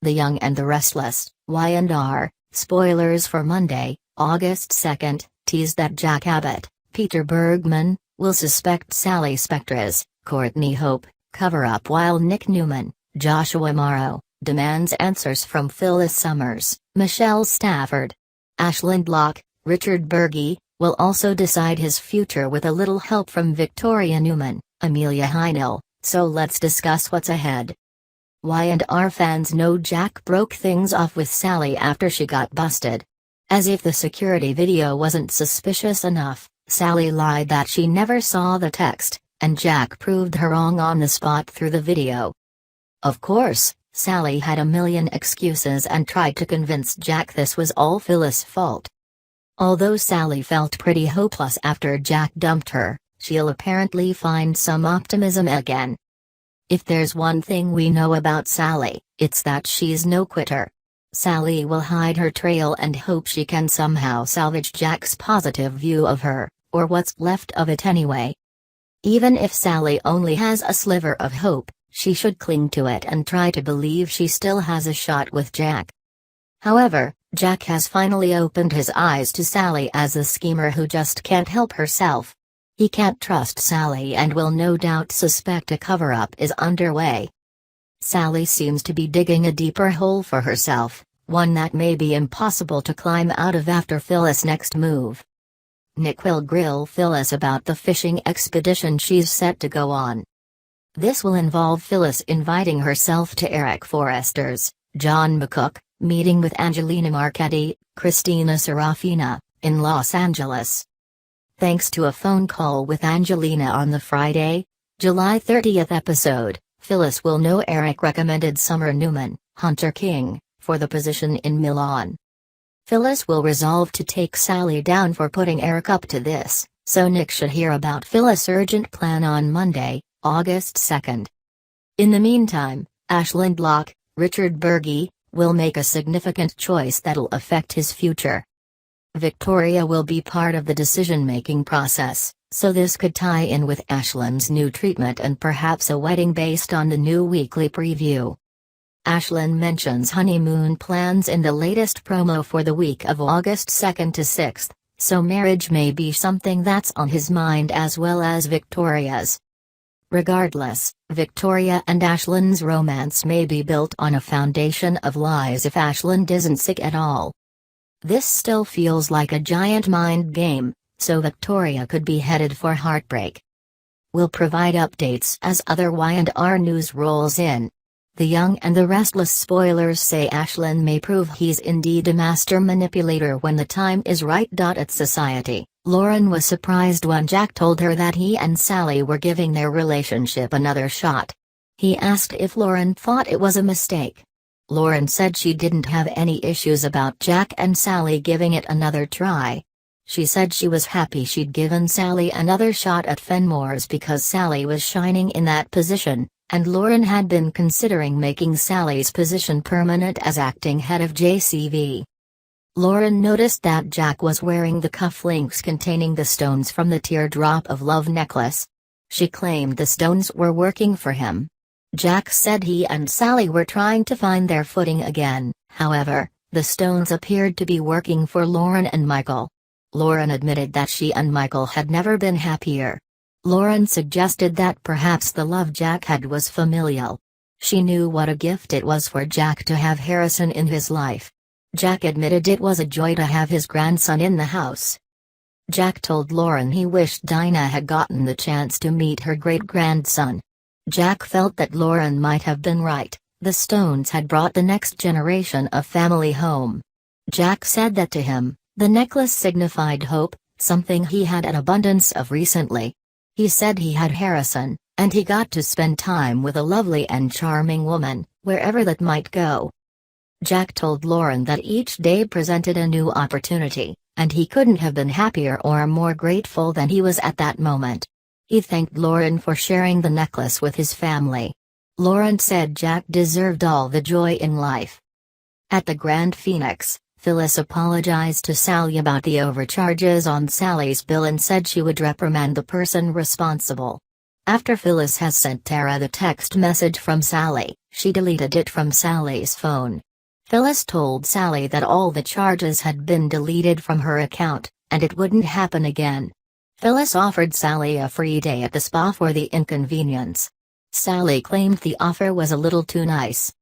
The Young and the Restless, Y&R, spoilers for Monday, August 2nd, teased that Jack Abbott, Peter Bergman, will suspect Sally Spectra's, Courtney Hope, cover-up while Nick Newman, Joshua Morrow, demands answers from Phyllis Summers, Michelle Stafford. Ashland Locke, Richard Burgi, will also decide his future with a little help from Victoria Newman, Amelia Heinel, so let's discuss what's ahead. Y&R fans know Jack broke things off with Sally after she got busted. As if the security video wasn't suspicious enough, Sally lied that she never saw the text, and Jack proved her wrong on the spot through the video. Of course, Sally had a million excuses and tried to convince Jack this was all Phyllis' fault. Although Sally felt pretty hopeless after Jack dumped her, she'll apparently find some optimism again. If there's one thing we know about Sally, it's that she's no quitter. Sally will hide her trail and hope she can somehow salvage Jack's positive view of her, or what's left of it anyway. Even if Sally only has a sliver of hope, she should cling to it and try to believe she still has a shot with Jack. However, Jack has finally opened his eyes to Sally as a schemer who just can't help herself. He can't trust Sally and will no doubt suspect a cover-up is underway. Sally seems to be digging a deeper hole for herself, one that may be impossible to climb out of after Phyllis' next move. Nick will grill Phyllis about the fishing expedition she's set to go on. This will involve Phyllis inviting herself to Eric Forrester's, John McCook, meeting with Angelina Marchetti, Christina Serafina, in Los Angeles. Thanks to a phone call with Angelina on the Friday, July 30th episode, Phyllis will know Eric recommended Summer Newman, Hunter King, for the position in Milan. Phyllis will resolve to take Sally down for putting Eric up to this, so Nick should hear about Phyllis' urgent plan on Monday, August 2nd. In the meantime, Ashland Locke, Richard Burgi, will make a significant choice that'll affect his future. Victoria will be part of the decision-making process, so this could tie in with Ashland's new treatment and perhaps a wedding based on the new weekly preview. Ashland mentions honeymoon plans in the latest promo for the week of August 2nd to 6th, so marriage may be something that's on his mind as well as Victoria's. Regardless, Victoria and Ashland's romance may be built on a foundation of lies if Ashland isn't sick at all. This still feels like a giant mind game, so Victoria could be headed for heartbreak. We'll provide updates as other Y&R news rolls in. The Young and the Restless spoilers say Ashland may prove he's indeed a master manipulator when the time is right. At Society, Lauren was surprised when Jack told her that he and Sally were giving their relationship another shot. He asked if Lauren thought it was a mistake. Lauren said she didn't have any issues about Jack and Sally giving it another try. She said she was happy she'd given Sally another shot at Fenmore's because Sally was shining in that position, and Lauren had been considering making Sally's position permanent as acting head of JCV. Lauren noticed that Jack was wearing the cufflinks containing the stones from the Teardrop of Love necklace. She claimed the stones were working for him. Jack said he and Sally were trying to find their footing again, however, the stones appeared to be working for Lauren and Michael. Lauren admitted that she and Michael had never been happier. Lauren suggested that perhaps the love Jack had was familial. She knew what a gift it was for Jack to have Harrison in his life. Jack admitted it was a joy to have his grandson in the house. Jack told Lauren he wished Dinah had gotten the chance to meet her great-grandson. Jack felt that Lauren might have been right, the Stones had brought the next generation of family home. Jack said that to him, the necklace signified hope, something he had an abundance of recently. He said he had Harrison, and he got to spend time with a lovely and charming woman, wherever that might go. Jack told Lauren that each day presented a new opportunity, and he couldn't have been happier or more grateful than he was at that moment. He thanked Lauren for sharing the necklace with his family. Lauren said Jack deserved all the joy in life. At the Grand Phoenix, Phyllis apologized to Sally about the overcharges on Sally's bill and said she would reprimand the person responsible. After Phyllis has sent Tara the text message from Sally, she deleted it from Sally's phone. Phyllis told Sally that all the charges had been deleted from her account, and it wouldn't happen again. Phyllis offered Sally a free day at the spa for the inconvenience. Sally claimed the offer was a little too nice.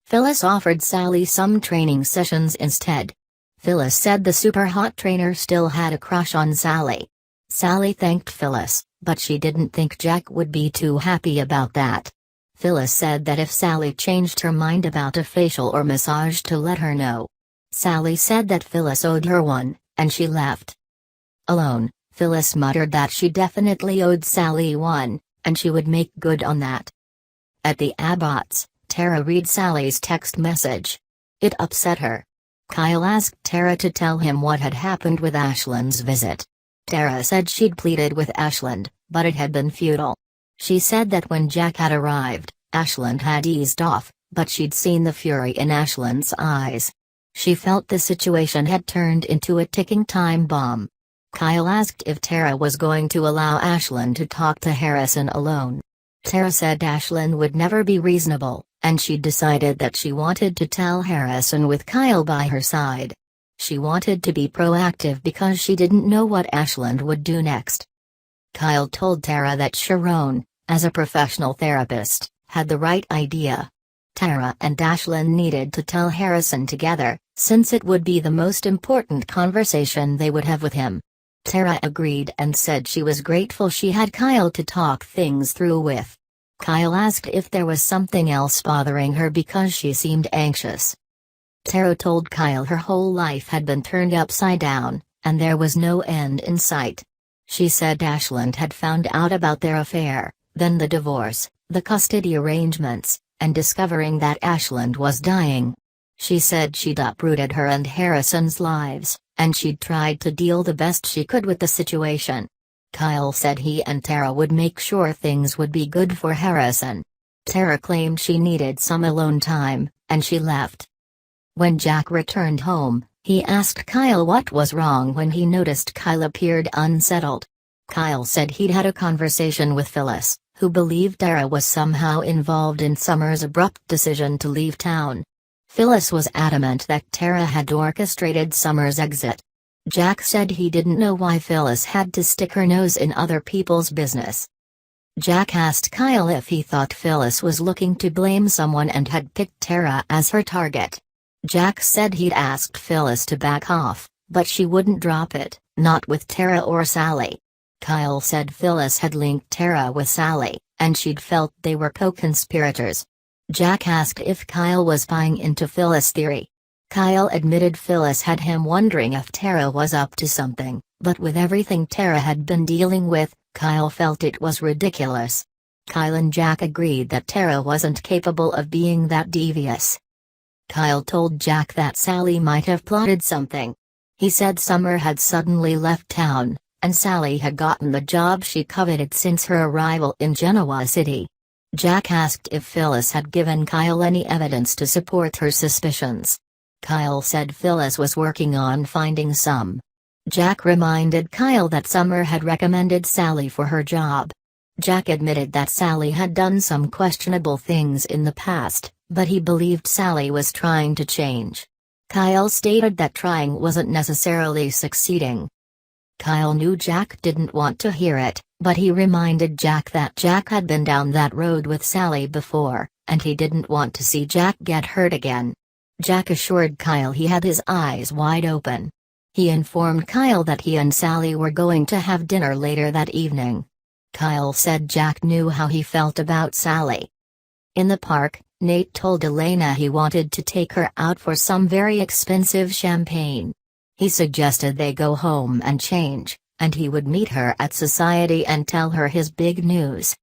Phyllis offered Sally some training sessions instead. Phyllis said the super hot trainer still had a crush on Sally. Sally thanked Phyllis, but she didn't think Jack would be too happy about that. Phyllis said that if Sally changed her mind about a facial or massage to let her know. Sally said that Phyllis owed her one, and she left. Alone, Phyllis muttered that she definitely owed Sally one, and she would make good on that. At the Abbotts, Tara read Sally's text message. It upset her. Kyle asked Tara to tell him what had happened with Ashland's visit. Tara said she'd pleaded with Ashland, but it had been futile. She said that when Jack had arrived, Ashland had eased off, but she'd seen the fury in Ashland's eyes. She felt the situation had turned into a ticking time bomb. Kyle asked if Tara was going to allow Ashland to talk to Harrison alone. Tara said Ashland would never be reasonable, and she'd decided that she wanted to tell Harrison with Kyle by her side. She wanted to be proactive because she didn't know what Ashland would do next. Kyle told Tara that Sharon, as a professional therapist, had the right idea. Tara and Ashland needed to tell Harrison together, since it would be the most important conversation they would have with him. Tara agreed and said she was grateful she had Kyle to talk things through with. Kyle asked if there was something else bothering her because she seemed anxious. Tara told Kyle her whole life had been turned upside down, and there was no end in sight. She said Ashland had found out about their affair, then the divorce, the custody arrangements, and discovering that Ashland was dying. She said she'd uprooted her and Harrison's lives, and she'd tried to deal the best she could with the situation. Kyle said he and Tara would make sure things would be good for Harrison. Tara claimed she needed some alone time, and she left. When Jack returned home, he asked Kyle what was wrong when he noticed Kyle appeared unsettled. Kyle said he'd had a conversation with Phyllis, who believed Tara was somehow involved in Summer's abrupt decision to leave town. Phyllis was adamant that Tara had orchestrated Summer's exit. Jack said he didn't know why Phyllis had to stick her nose in other people's business. Jack asked Kyle if he thought Phyllis was looking to blame someone and had picked Tara as her target. Jack said he'd asked Phyllis to back off, but she wouldn't drop it, not with Tara or Sally. Kyle said Phyllis had linked Tara with Sally, and she'd felt they were co-conspirators. Jack asked if Kyle was buying into Phyllis' theory. Kyle admitted Phyllis had him wondering if Tara was up to something, but with everything Tara had been dealing with, Kyle felt it was ridiculous. Kyle and Jack agreed that Tara wasn't capable of being that devious. Kyle told Jack that Sally might have plotted something. He said Summer had suddenly left town, and Sally had gotten the job she coveted since her arrival in Genoa City. Jack asked if Phyllis had given Kyle any evidence to support her suspicions. Kyle said Phyllis was working on finding some. Jack reminded Kyle that Summer had recommended Sally for her job. Jack admitted that Sally had done some questionable things in the past, but he believed Sally was trying to change. Kyle stated that trying wasn't necessarily succeeding. Kyle knew Jack didn't want to hear it, but he reminded Jack that Jack had been down that road with Sally before, and he didn't want to see Jack get hurt again. Jack assured Kyle he had his eyes wide open. He informed Kyle that he and Sally were going to have dinner later that evening. Kyle said Jack knew how he felt about Sally. In the park, Nate told Elena he wanted to take her out for some very expensive champagne. He suggested they go home and change, and he would meet her at Society and tell her his big news.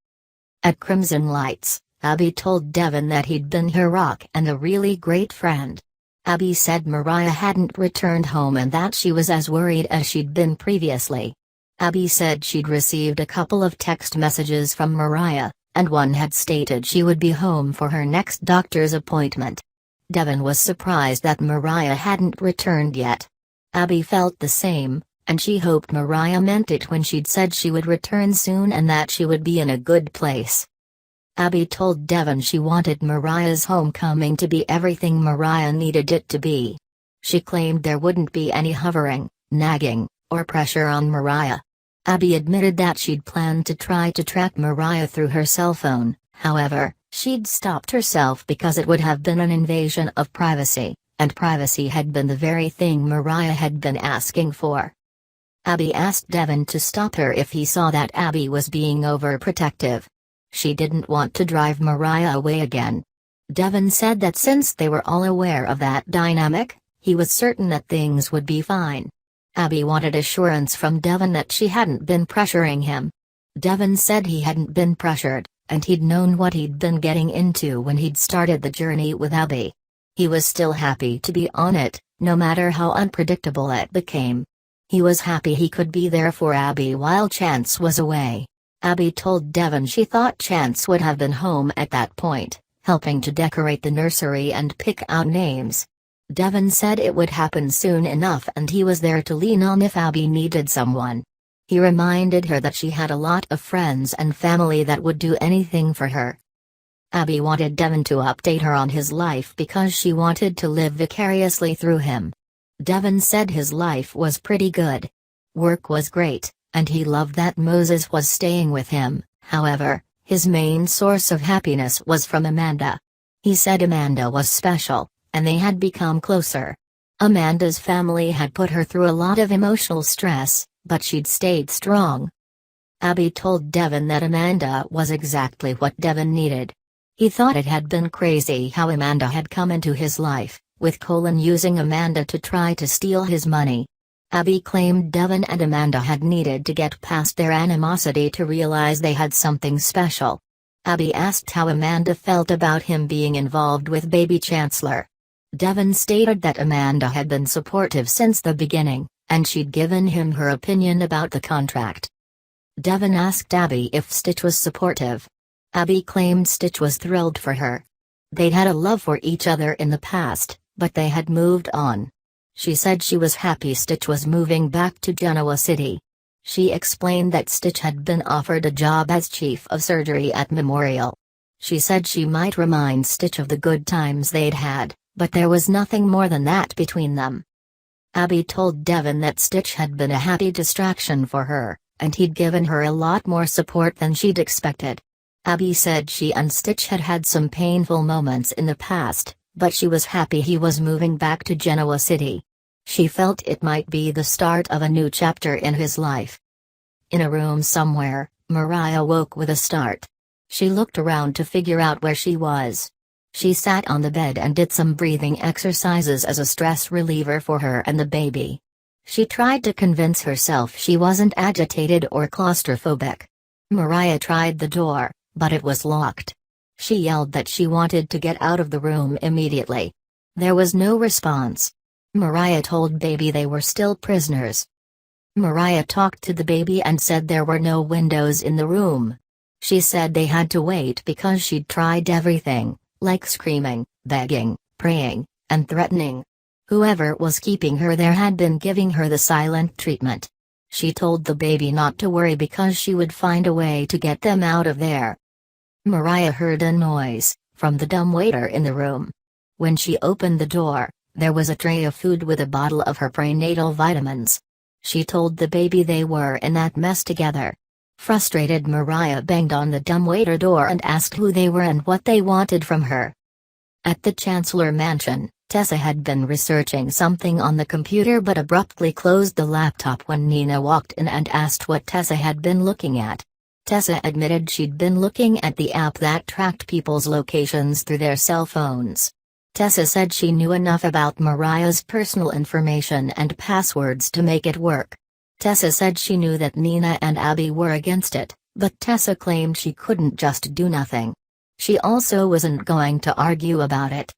At Crimson Lights, Abby told Devin that he'd been her rock and a really great friend. Abby said Mariah hadn't returned home and that she was as worried as she'd been previously. Abby said she'd received a couple of text messages from Mariah, and one had stated she would be home for her next doctor's appointment. Devin was surprised that Mariah hadn't returned yet. Abby felt the same, and she hoped Mariah meant it when she'd said she would return soon and that she would be in a good place. Abby told Devon she wanted Mariah's homecoming to be everything Mariah needed it to be. She claimed there wouldn't be any hovering, nagging, or pressure on Mariah. Abby admitted that she'd planned to try to track Mariah through her cell phone, however, she'd stopped herself because it would have been an invasion of privacy, and privacy had been the very thing Mariah had been asking for. Abby asked Devon to stop her if he saw that Abby was being overprotective. She didn't want to drive Mariah away again. Devon said that since they were all aware of that dynamic, he was certain that things would be fine. Abby wanted assurance from Devon that she hadn't been pressuring him. Devon said he hadn't been pressured, and he'd known what he'd been getting into when he'd started the journey with Abby. He was still happy to be on it, no matter how unpredictable it became. He was happy he could be there for Abby while Chance was away. Abby told Devon she thought Chance would have been home at that point, helping to decorate the nursery and pick out names. Devon said it would happen soon enough and he was there to lean on if Abby needed someone. He reminded her that she had a lot of friends and family that would do anything for her. Abby wanted Devon to update her on his life because she wanted to live vicariously through him. Devon said his life was pretty good. Work was great, and he loved that Moses was staying with him. However, his main source of happiness was from Amanda. He said Amanda was special, and they had become closer. Amanda's family had put her through a lot of emotional stress, but she'd stayed strong. Abby told Devon that Amanda was exactly what Devon needed. He thought it had been crazy how Amanda had come into his life, with Colin using Amanda to try to steal his money. Abby claimed Devon and Amanda had needed to get past their animosity to realize they had something special. Abby asked how Amanda felt about him being involved with baby Chancellor. Devon stated that Amanda had been supportive since the beginning, and she'd given him her opinion about the contract. Devon asked Abby if Stitch was supportive. Abby claimed Stitch was thrilled for her. They'd had a love for each other in the past, but they had moved on. She said she was happy Stitch was moving back to Genoa City. She explained that Stitch had been offered a job as chief of surgery at Memorial. She said she might remind Stitch of the good times they'd had, but there was nothing more than that between them. Abby told Devon that Stitch had been a happy distraction for her, and he'd given her a lot more support than she'd expected. Abby said she and Stitch had had some painful moments in the past, but she was happy he was moving back to Genoa City. She felt it might be the start of a new chapter in his life. In a room somewhere, Mariah woke with a start. She looked around to figure out where she was. She sat on the bed and did some breathing exercises as a stress reliever for her and the baby. She tried to convince herself she wasn't agitated or claustrophobic. Mariah tried the door, but it was locked. She yelled that she wanted to get out of the room immediately. There was no response. Mariah told baby they were still prisoners. Mariah talked to the baby and said there were no windows in the room. She said they had to wait because she'd tried everything, like screaming, begging, praying, and threatening. Whoever was keeping her there had been giving her the silent treatment. She told the baby not to worry because she would find a way to get them out of there. Mariah heard a noise from the dumbwaiter in the room. When she opened the door, there was a tray of food with a bottle of her prenatal vitamins. She told the baby they were in that mess together. Frustrated, Mariah banged on the dumbwaiter door and asked who they were and what they wanted from her. At the Chancellor Mansion, Tessa had been researching something on the computer but abruptly closed the laptop when Nina walked in and asked what Tessa had been looking at. Tessa admitted she'd been looking at the app that tracked people's locations through their cell phones. Tessa said she knew enough about Mariah's personal information and passwords to make it work. Tessa said she knew that Nina and Abby were against it, but Tessa claimed she couldn't just do nothing. She also wasn't going to argue about it.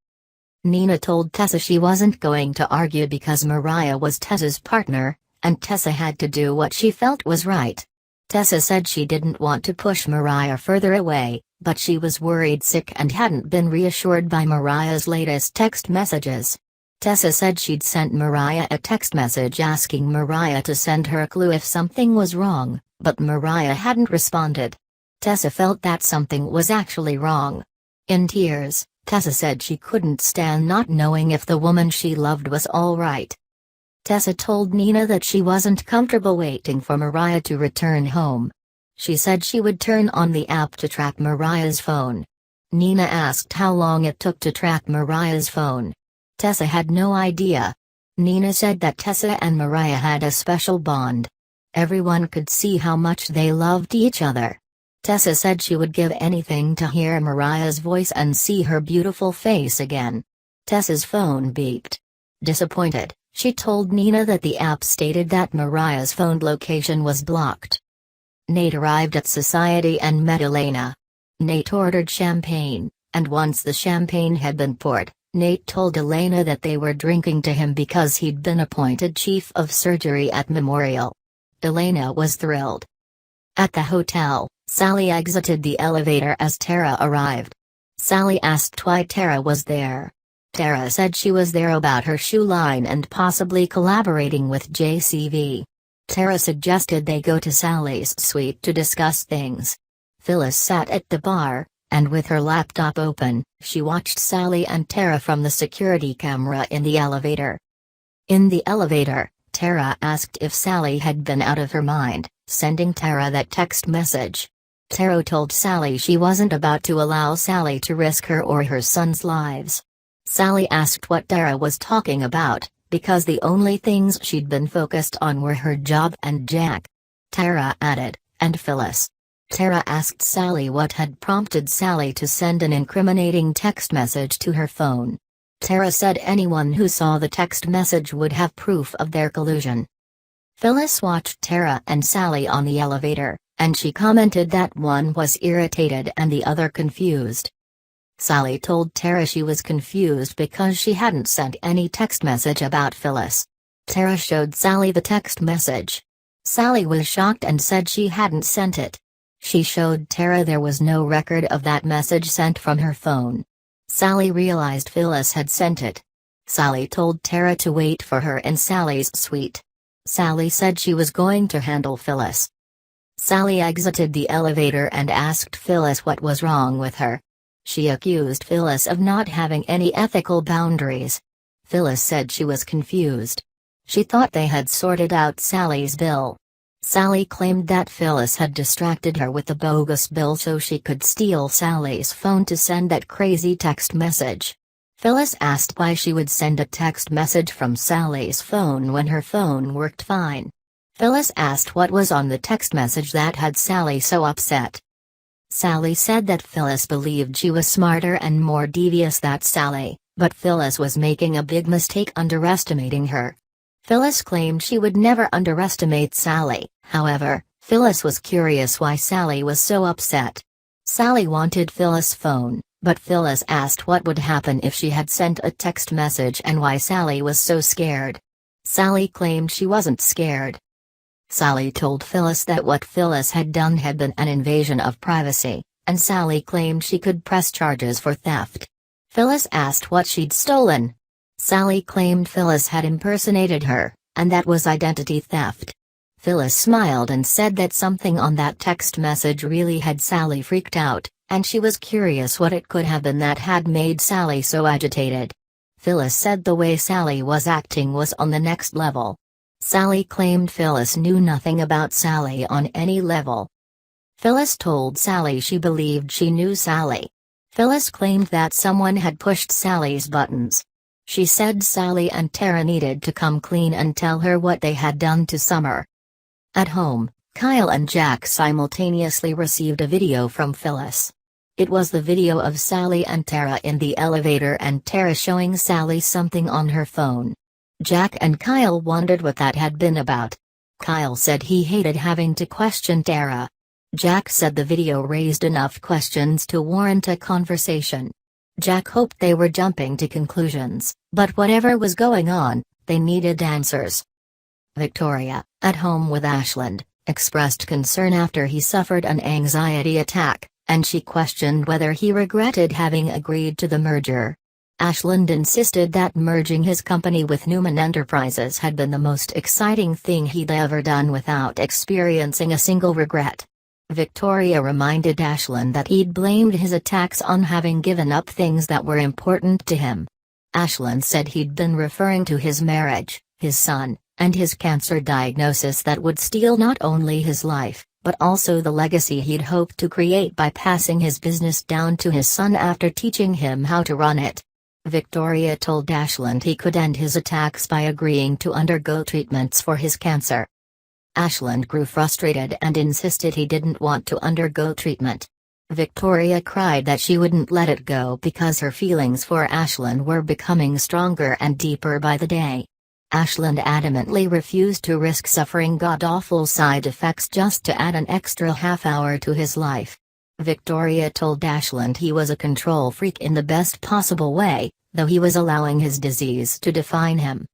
Nina told Tessa she wasn't going to argue because Mariah was Tessa's partner, and Tessa had to do what she felt was right. Tessa said she didn't want to push Mariah further away, but she was worried sick and hadn't been reassured by Mariah's latest text messages. Tessa said she'd sent Mariah a text message asking Mariah to send her a clue if something was wrong, but Mariah hadn't responded. Tessa felt that something was actually wrong. In tears, Tessa said she couldn't stand not knowing if the woman she loved was all right. Tessa told Nina that she wasn't comfortable waiting for Mariah to return home. She said she would turn on the app to track Mariah's phone. Nina asked how long it took to track Mariah's phone. Tessa had no idea. Nina said that Tessa and Mariah had a special bond. Everyone could see how much they loved each other. Tessa said she would give anything to hear Mariah's voice and see her beautiful face again. Tessa's phone beeped. Disappointed, she told Nina that the app stated that Mariah's phone location was blocked. Nate arrived at Society and met Elena. Nate ordered champagne, and once the champagne had been poured, Nate told Elena that they were drinking to him because he'd been appointed chief of surgery at Memorial. Elena was thrilled. At the hotel, Sally exited the elevator as Tara arrived. Sally asked why Tara was there. Tara said she was there about her shoe line and possibly collaborating with JCV. Tara suggested they go to Sally's suite to discuss things. Phyllis sat at the bar, and with her laptop open, she watched Sally and Tara from the security camera in the elevator. In the elevator, Tara asked if Sally had been out of her mind, sending Tara that text message. Tara told Sally she wasn't about to allow Sally to risk her or her son's lives. Sally asked what Tara was talking about, because the only things she'd been focused on were her job and Jack. Tara added, and Phyllis. Tara asked Sally what had prompted Sally to send an incriminating text message to her phone. Tara said anyone who saw the text message would have proof of their collusion. Phyllis watched Tara and Sally on the elevator, and she commented that one was irritated and the other confused. Sally told Tara she was confused because she hadn't sent any text message about Phyllis. Tara showed Sally the text message. Sally was shocked and said she hadn't sent it. She showed Tara there was no record of that message sent from her phone. Sally realized Phyllis had sent it. Sally told Tara to wait for her in Sally's suite. Sally said she was going to handle Phyllis. Sally exited the elevator and asked Phyllis what was wrong with her. She accused Phyllis of not having any ethical boundaries. Phyllis said she was confused. She thought they had sorted out Sally's bill. Sally claimed that Phyllis had distracted her with the bogus bill so she could steal Sally's phone to send that crazy text message. Phyllis asked why she would send a text message from Sally's phone when her phone worked fine. Phyllis asked what was on the text message that had Sally so upset. Sally said that Phyllis believed she was smarter and more devious than Sally, but Phyllis was making a big mistake underestimating her. Phyllis claimed she would never underestimate Sally, however, Phyllis was curious why Sally was so upset. Sally wanted Phyllis' phone, but Phyllis asked what would happen if she had sent a text message and why Sally was so scared. Sally claimed she wasn't scared. Sally told Phyllis that what Phyllis had done had been an invasion of privacy, and Sally claimed she could press charges for theft. Phyllis asked what she'd stolen. Sally claimed Phyllis had impersonated her, and that was identity theft. Phyllis smiled and said that something on that text message really had Sally freaked out, and she was curious what it could have been that had made Sally so agitated. Phyllis said the way Sally was acting was on the next level. Sally claimed Phyllis knew nothing about Sally on any level. Phyllis told Sally she believed she knew Sally. Phyllis claimed that someone had pushed Sally's buttons. She said Sally and Tara needed to come clean and tell her what they had done to Summer. At home, Kyle and Jack simultaneously received a video from Phyllis. It was the video of Sally and Tara in the elevator and Tara showing Sally something on her phone. Jack and Kyle wondered what that had been about. Kyle said he hated having to question Tara. Jack said the video raised enough questions to warrant a conversation. Jack hoped they were jumping to conclusions, but whatever was going on, they needed answers. Victoria, at home with Ashland, expressed concern after he suffered an anxiety attack, and she questioned whether he regretted having agreed to the merger. Ashland insisted that merging his company with Newman Enterprises had been the most exciting thing he'd ever done without experiencing a single regret. Victoria reminded Ashland that he'd blamed his attacks on having given up things that were important to him. Ashland said he'd been referring to his marriage, his son, and his cancer diagnosis that would steal not only his life, but also the legacy he'd hoped to create by passing his business down to his son after teaching him how to run it. Victoria told Ashland he could end his attacks by agreeing to undergo treatments for his cancer. Ashland grew frustrated and insisted he didn't want to undergo treatment. Victoria cried that she wouldn't let it go because her feelings for Ashland were becoming stronger and deeper by the day. Ashland adamantly refused to risk suffering god-awful side effects just to add an extra half hour to his life. Victoria told Ashland he was a control freak in the best possible way, though he was allowing his disease to define him.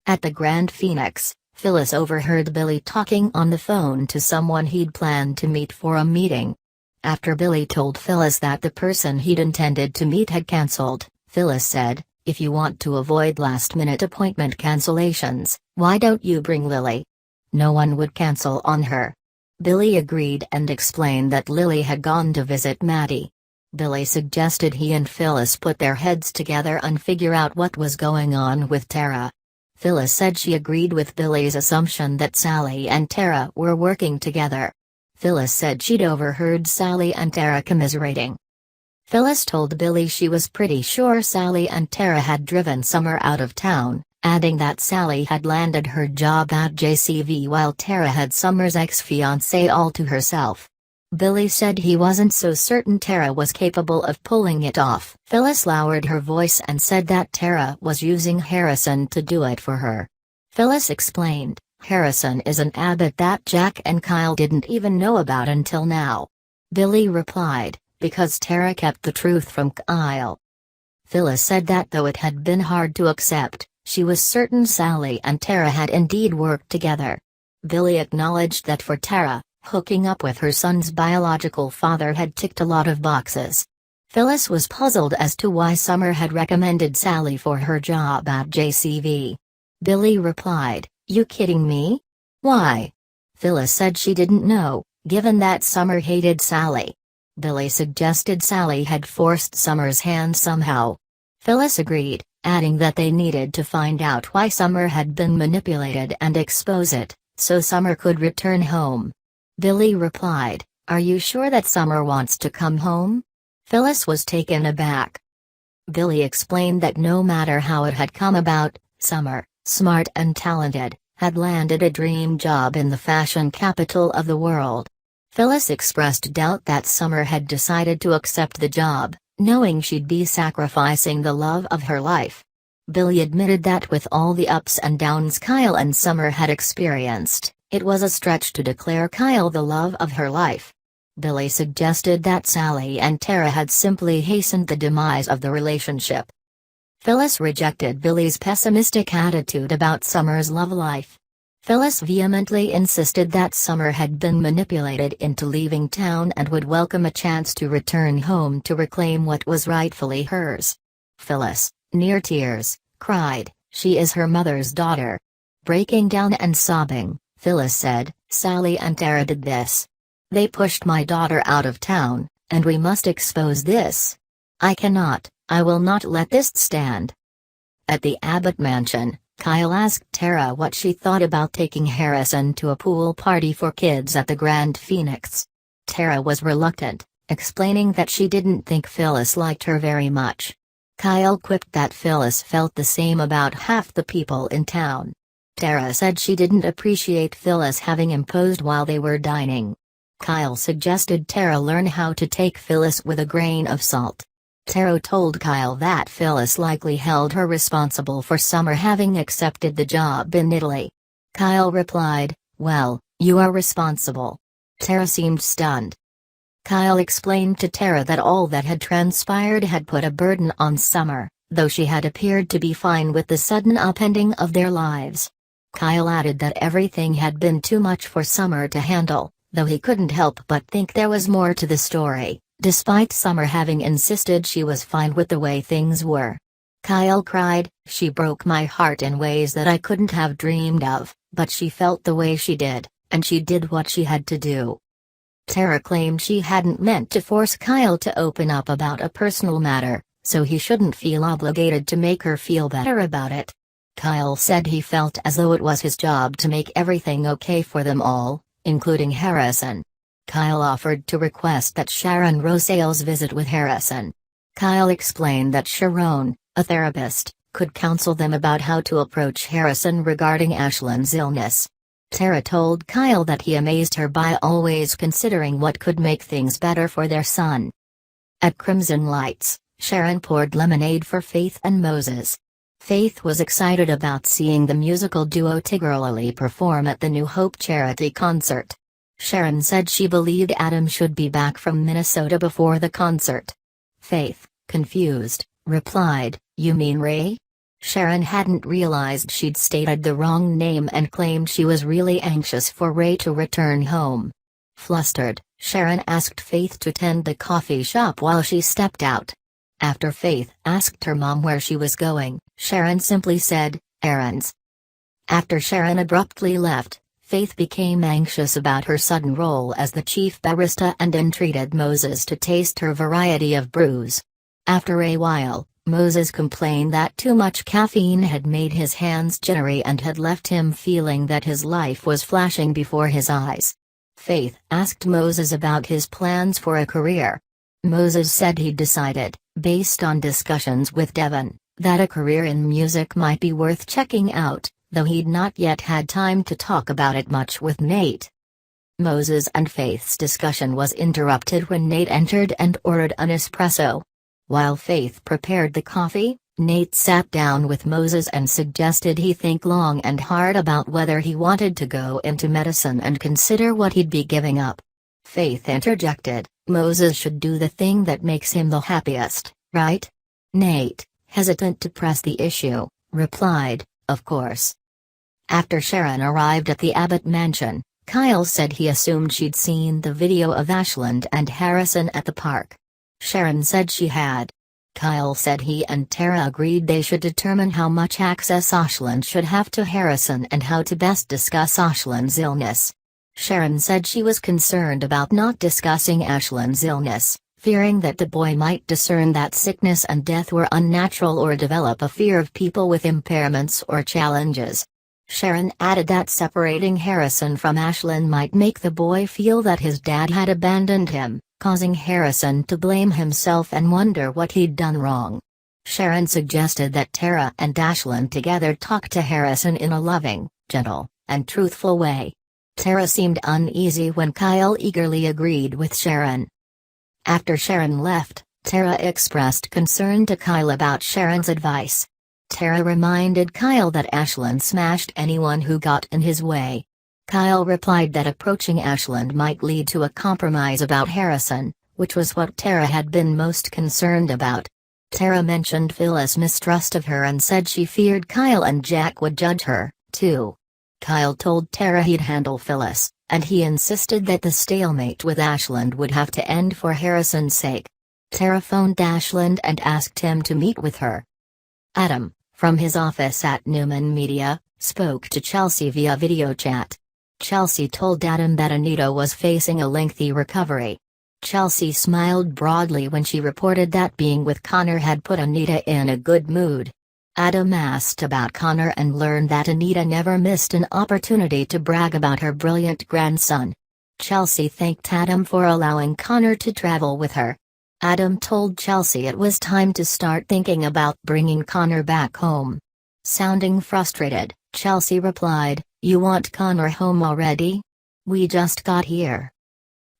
At the Grand Phoenix, Phyllis overheard Billy talking on the phone to someone he'd planned to meet for a meeting. After Billy told Phyllis that the person he'd intended to meet had cancelled, Phyllis said, "If you want to avoid last-minute appointment cancellations, why don't you bring Lily?" No one would cancel on her. Billy agreed and explained that Lily had gone to visit Maddie. Billy suggested he and Phyllis put their heads together and figure out what was going on with Tara. Phyllis said she agreed with Billy's assumption that Sally and Tara were working together. Phyllis said she'd overheard Sally and Tara commiserating. Phyllis told Billy she was pretty sure Sally and Tara had driven Summer out of town, adding that Sally had landed her job at JCV while Tara had Summer's ex-fiancé all to herself. Billy said he wasn't so certain Tara was capable of pulling it off. Phyllis lowered her voice and said that Tara was using Harrison to do it for her. Phyllis explained, Harrison is an abbot that Jack and Kyle didn't even know about until now. Billy replied, because Tara kept the truth from Kyle. Phyllis said that though it had been hard to accept, she was certain Sally and Tara had indeed worked together. Billy acknowledged that for Tara, hooking up with her son's biological father had ticked a lot of boxes. Phyllis was puzzled as to why Summer had recommended Sally for her job at JCV. Billy replied, "You kidding me? Why?" Phyllis said she didn't know, given that Summer hated Sally. Billy suggested Sally had forced Summer's hand somehow. Phyllis agreed, adding that they needed to find out why Summer had been manipulated and expose it, so Summer could return home. Billy replied, "Are you sure that Summer wants to come home?" Phyllis was taken aback. Billy explained that no matter how it had come about, Summer, smart and talented, had landed a dream job in the fashion capital of the world. Phyllis expressed doubt that Summer had decided to accept the job, knowing she'd be sacrificing the love of her life. Billy admitted that with all the ups and downs Kyle and Summer had experienced, it was a stretch to declare Kyle the love of her life. Billy suggested that Sally and Tara had simply hastened the demise of the relationship. Phyllis rejected Billy's pessimistic attitude about Summer's love life. Phyllis vehemently insisted that Summer had been manipulated into leaving town and would welcome a chance to return home to reclaim what was rightfully hers. Phyllis, near tears, cried, "She is her mother's daughter." Breaking down and sobbing, Phyllis said, "Sally and Tara did this. They pushed my daughter out of town, and we must expose this. I will not let this stand." At the Abbott mansion, Kyle asked Tara what she thought about taking Harrison to a pool party for kids at the Grand Phoenix. Tara was reluctant, explaining that she didn't think Phyllis liked her very much. Kyle quipped that Phyllis felt the same about half the people in town. Tara said she didn't appreciate Phyllis having imposed while they were dining. Kyle suggested Tara learn how to take Phyllis with a grain of salt. Tara told Kyle that Phyllis likely held her responsible for Summer having accepted the job in Italy. Kyle replied, "Well, you are responsible." Tara seemed stunned. Kyle explained to Tara that all that had transpired had put a burden on Summer, though she had appeared to be fine with the sudden upending of their lives. Kyle added that everything had been too much for Summer to handle, though he couldn't help but think there was more to the story, despite Summer having insisted she was fine with the way things were. Kyle cried, "She broke my heart in ways that I couldn't have dreamed of, but she felt the way she did, and she did what she had to do." Tara claimed she hadn't meant to force Kyle to open up about a personal matter, so he shouldn't feel obligated to make her feel better about it. Kyle said he felt as though it was his job to make everything okay for them all, including Harrison. Kyle offered to request that Sharon Rosales visit with Harrison. Kyle explained that Sharon, a therapist, could counsel them about how to approach Harrison regarding Ashlyn's illness. Tara told Kyle that he amazed her by always considering what could make things better for their son. At Crimson Lights, Sharon poured lemonade for Faith and Moses. Faith was excited about seeing the musical duo Tiggerlily perform at the New Hope charity concert. Sharon said she believed Adam should be back from Minnesota before the concert. Faith, confused, replied, "You mean Ray?" Sharon hadn't realized she'd stated the wrong name and claimed she was really anxious for Ray to return home. Flustered, Sharon asked Faith to tend the coffee shop while she stepped out. After Faith asked her mom where she was going, Sharon simply said, "Errands." After Sharon abruptly left, Faith became anxious about her sudden role as the chief barista and entreated Moses to taste her variety of brews. After a while, Moses complained that too much caffeine had made his hands jittery and had left him feeling that his life was flashing before his eyes. Faith asked Moses about his plans for a career. Moses said he'd decided, based on discussions with Devon, that a career in music might be worth checking out, though he'd not yet had time to talk about it much with Nate. Moses and Faith's discussion was interrupted when Nate entered and ordered an espresso. While Faith prepared the coffee, Nate sat down with Moses and suggested he think long and hard about whether he wanted to go into medicine and consider what he'd be giving up. Faith interjected, "Moses should do the thing that makes him the happiest, right?" Nate, hesitant to press the issue, replied, "Of course." After Sharon arrived at the Abbott mansion, Kyle said he assumed she'd seen the video of Ashlyn and Harrison at the park. Sharon said she had. Kyle said he and Tara agreed they should determine how much access Ashlyn should have to Harrison and how to best discuss Ashlyn's illness. Sharon said she was concerned about not discussing Ashlyn's illness, fearing that the boy might discern that sickness and death were unnatural or develop a fear of people with impairments or challenges. Sharon added that separating Harrison from Ashlyn might make the boy feel that his dad had abandoned him, causing Harrison to blame himself and wonder what he'd done wrong. Sharon suggested that Tara and Ashlyn together talk to Harrison in a loving, gentle, and truthful way. Tara seemed uneasy when Kyle eagerly agreed with Sharon. After Sharon left, Tara expressed concern to Kyle about Sharon's advice. Tara reminded Kyle that Ashlyn smashed anyone who got in his way. Kyle replied that approaching Ashlyn might lead to a compromise about Harrison, which was what Tara had been most concerned about. Tara mentioned Phyllis' mistrust of her and said she feared Kyle and Jack would judge her, too. Kyle told Tara he'd handle Phyllis, and he insisted that the stalemate with Ashlyn would have to end for Harrison's sake. Tara phoned Ashlyn and asked him to meet with her. Adam, from his office at Newman Media, spoke to Chelsea via video chat. Chelsea told Adam that Anita was facing a lengthy recovery. Chelsea smiled broadly when she reported that being with Connor had put Anita in a good mood. Adam asked about Connor and learned that Anita never missed an opportunity to brag about her brilliant grandson. Chelsea thanked Adam for allowing Connor to travel with her. Adam told Chelsea it was time to start thinking about bringing Connor back home. Sounding frustrated, Chelsea replied, "You want Connor home already? We just got here."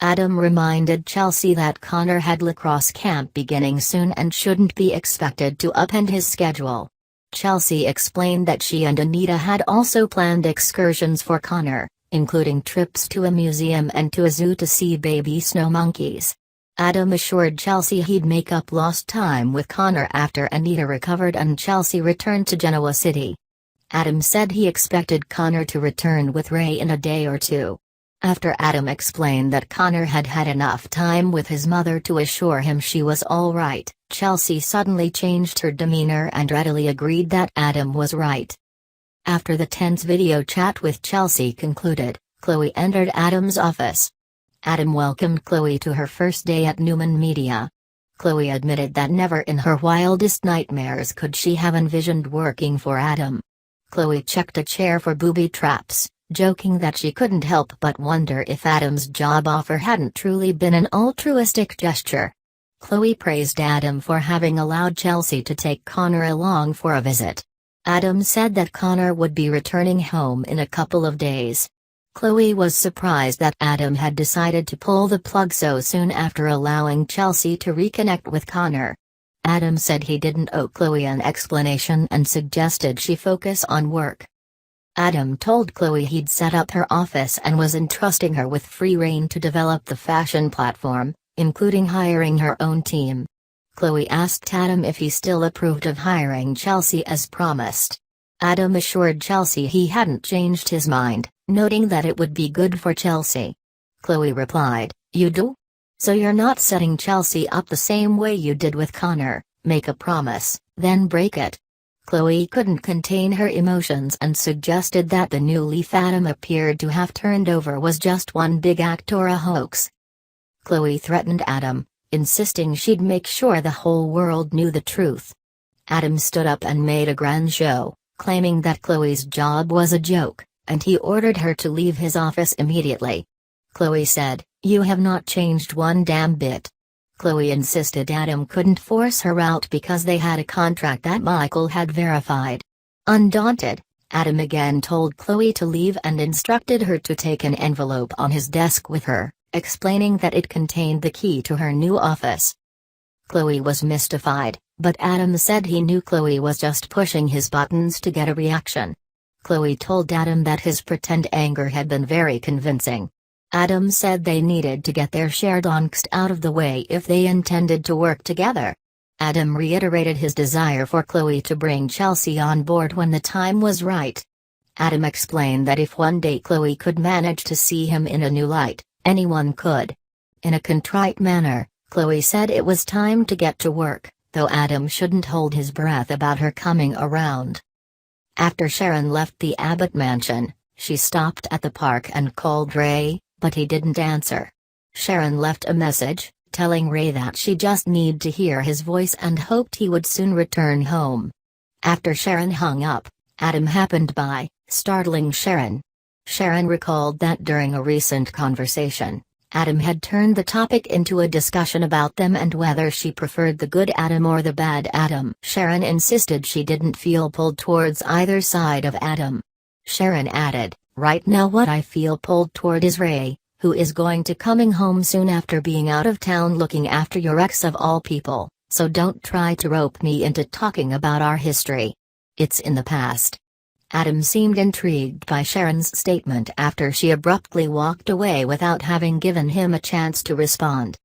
Adam reminded Chelsea that Connor had lacrosse camp beginning soon and shouldn't be expected to upend his schedule. Chelsea explained that she and Anita had also planned excursions for Connor, including trips to a museum and to a zoo to see baby snow monkeys. Adam assured Chelsea he'd make up lost time with Connor after Anita recovered and Chelsea returned to Genoa City. Adam said he expected Connor to return with Ray in a day or two. After Adam explained that Connor had had enough time with his mother to assure him she was all right, Chelsea suddenly changed her demeanor and readily agreed that Adam was right. After the tense video chat with Chelsea concluded, Chloe entered Adam's office. Adam welcomed Chloe to her first day at Newman Media. Chloe admitted that never in her wildest nightmares could she have envisioned working for Adam. Chloe checked a chair for booby traps, joking that she couldn't help but wonder if Adam's job offer hadn't truly been an altruistic gesture. Chloe praised Adam for having allowed Chelsea to take Connor along for a visit. Adam said that Connor would be returning home in a couple of days. Chloe was surprised that Adam had decided to pull the plug so soon after allowing Chelsea to reconnect with Connor. Adam said he didn't owe Chloe an explanation and suggested she focus on work. Adam told Chloe he'd set up her office and was entrusting her with free rein to develop the fashion platform, including hiring her own team. Chloe asked Adam if he still approved of hiring Chelsea as promised. Adam assured Chelsea he hadn't changed his mind, noting that it would be good for Chelsea. Chloe replied, "You do? So you're not setting Chelsea up the same way you did with Connor, make a promise, then break it." Chloe couldn't contain her emotions and suggested that the new leaf Adam appeared to have turned over was just one big act or a hoax. Chloe threatened Adam, insisting she'd make sure the whole world knew the truth. Adam stood up and made a grand show, claiming that Chloe's job was a joke, and he ordered her to leave his office immediately. Chloe said, "You have not changed one damn bit." Chloe insisted Adam couldn't force her out because they had a contract that Michael had verified. Undaunted, Adam again told Chloe to leave and instructed her to take an envelope on his desk with her, explaining that it contained the key to her new office. Chloe was mystified, but Adam said he knew Chloe was just pushing his buttons to get a reaction. Chloe told Adam that his pretend anger had been very convincing. Adam said they needed to get their shared angst out of the way if they intended to work together. Adam reiterated his desire for Chloe to bring Chelsea on board when the time was right. Adam explained that if one day Chloe could manage to see him in a new light, anyone could. In a contrite manner, Chloe said it was time to get to work, though Adam shouldn't hold his breath about her coming around. After Sharon left the Abbott mansion, she stopped at the park and called Ray, but he didn't answer. Sharon left a message, telling Ray that she just needed to hear his voice and hoped he would soon return home. After Sharon hung up, Adam happened by, startling Sharon. Sharon recalled that during a recent conversation, Adam had turned the topic into a discussion about them and whether she preferred the good Adam or the bad Adam. Sharon insisted she didn't feel pulled towards either side of Adam. Sharon added, "Right now what I feel pulled toward is Ray, who is going to coming home soon after being out of town looking after your ex of all people, so don't try to rope me into talking about our history. It's in the past." Adam seemed intrigued by Sharon's statement after she abruptly walked away without having given him a chance to respond.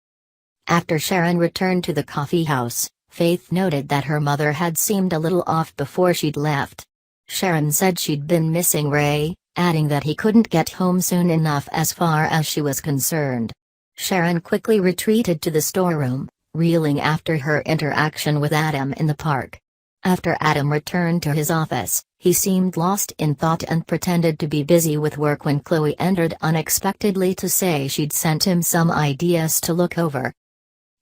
After Sharon returned to the coffee house, Faith noted that her mother had seemed a little off before she'd left. Sharon said she'd been missing Ray, adding that he couldn't get home soon enough as far as she was concerned. Sharon quickly retreated to the storeroom, reeling after her interaction with Adam in the park. After Adam returned to his office, he seemed lost in thought and pretended to be busy with work when Chloe entered unexpectedly to say she'd sent him some ideas to look over.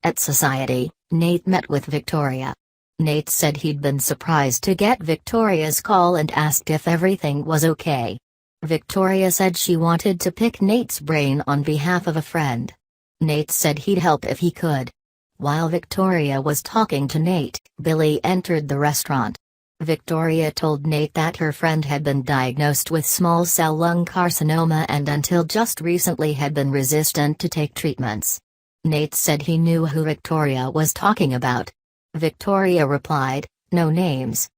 At Society, Nate met with Victoria. Nate said he'd been surprised to get Victoria's call and asked if everything was okay. Victoria said she wanted to pick Nate's brain on behalf of a friend. Nate said he'd help if he could. While Victoria was talking to Nate, Billy entered the restaurant. Victoria told Nate that her friend had been diagnosed with small cell lung carcinoma and until just recently had been resistant to take treatments. Nate said he knew who Victoria was talking about. Victoria replied, "No names."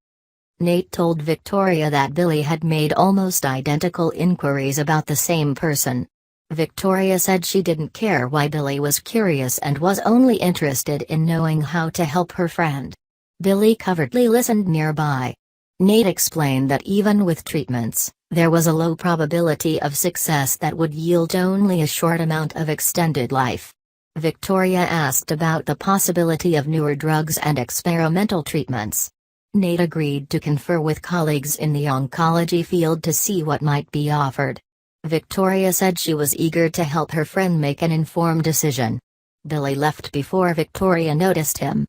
Nate told Victoria that Billy had made almost identical inquiries about the same person. Victoria said she didn't care why Billy was curious and was only interested in knowing how to help her friend. Billy covertly listened nearby. Nate explained that even with treatments, There was a low probability of success that would yield only a short amount of extended life. Victoria asked about the possibility of newer drugs and experimental treatments. Nate agreed to confer with colleagues in the oncology field to see what might be offered. Victoria said she was eager to help her friend make an informed decision. Billy left before Victoria noticed him.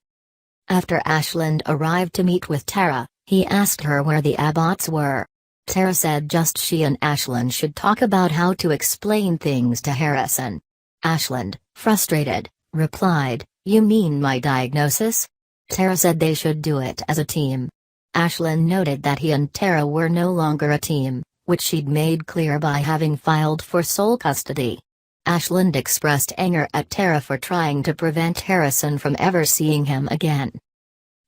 After Ashland arrived to meet with Tara, he asked her where the Abbotts were. Tara said just she and Ashland should talk about how to explain things to Harrison. Ashland, frustrated, replied, "You mean my diagnosis?" Tara said they should do it as a team. Ashland noted that he and Tara were no longer a team, which she'd made clear by having filed for sole custody. Ashland expressed anger at Tara for trying to prevent Harrison from ever seeing him again.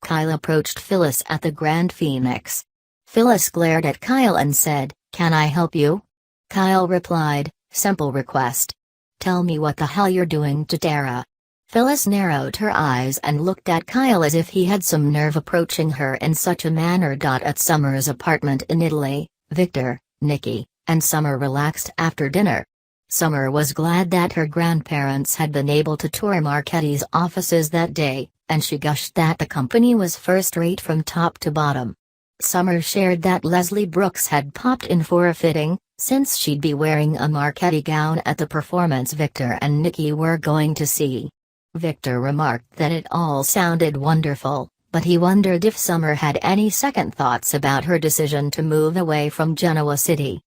Kyle approached Phyllis at the Grand Phoenix. Phyllis glared at Kyle and said, "Can I help you?" Kyle replied, "Simple request. Tell me what the hell you're doing to Tara." Phyllis narrowed her eyes and looked at Kyle as if he had some nerve approaching her in such a manner. At Summer's apartment in Italy, Victor, Nikki, and Summer relaxed after dinner. Summer was glad that her grandparents had been able to tour Marchetti's offices that day, and she gushed that the company was first-rate from top to bottom. Summer shared that Leslie Brooks had popped in for a fitting, since she'd be wearing a Marchetti gown at the performance Victor and Nikki were going to see. Victor remarked that it all sounded wonderful, but he wondered if Summer had any second thoughts about her decision to move away from Genoa City.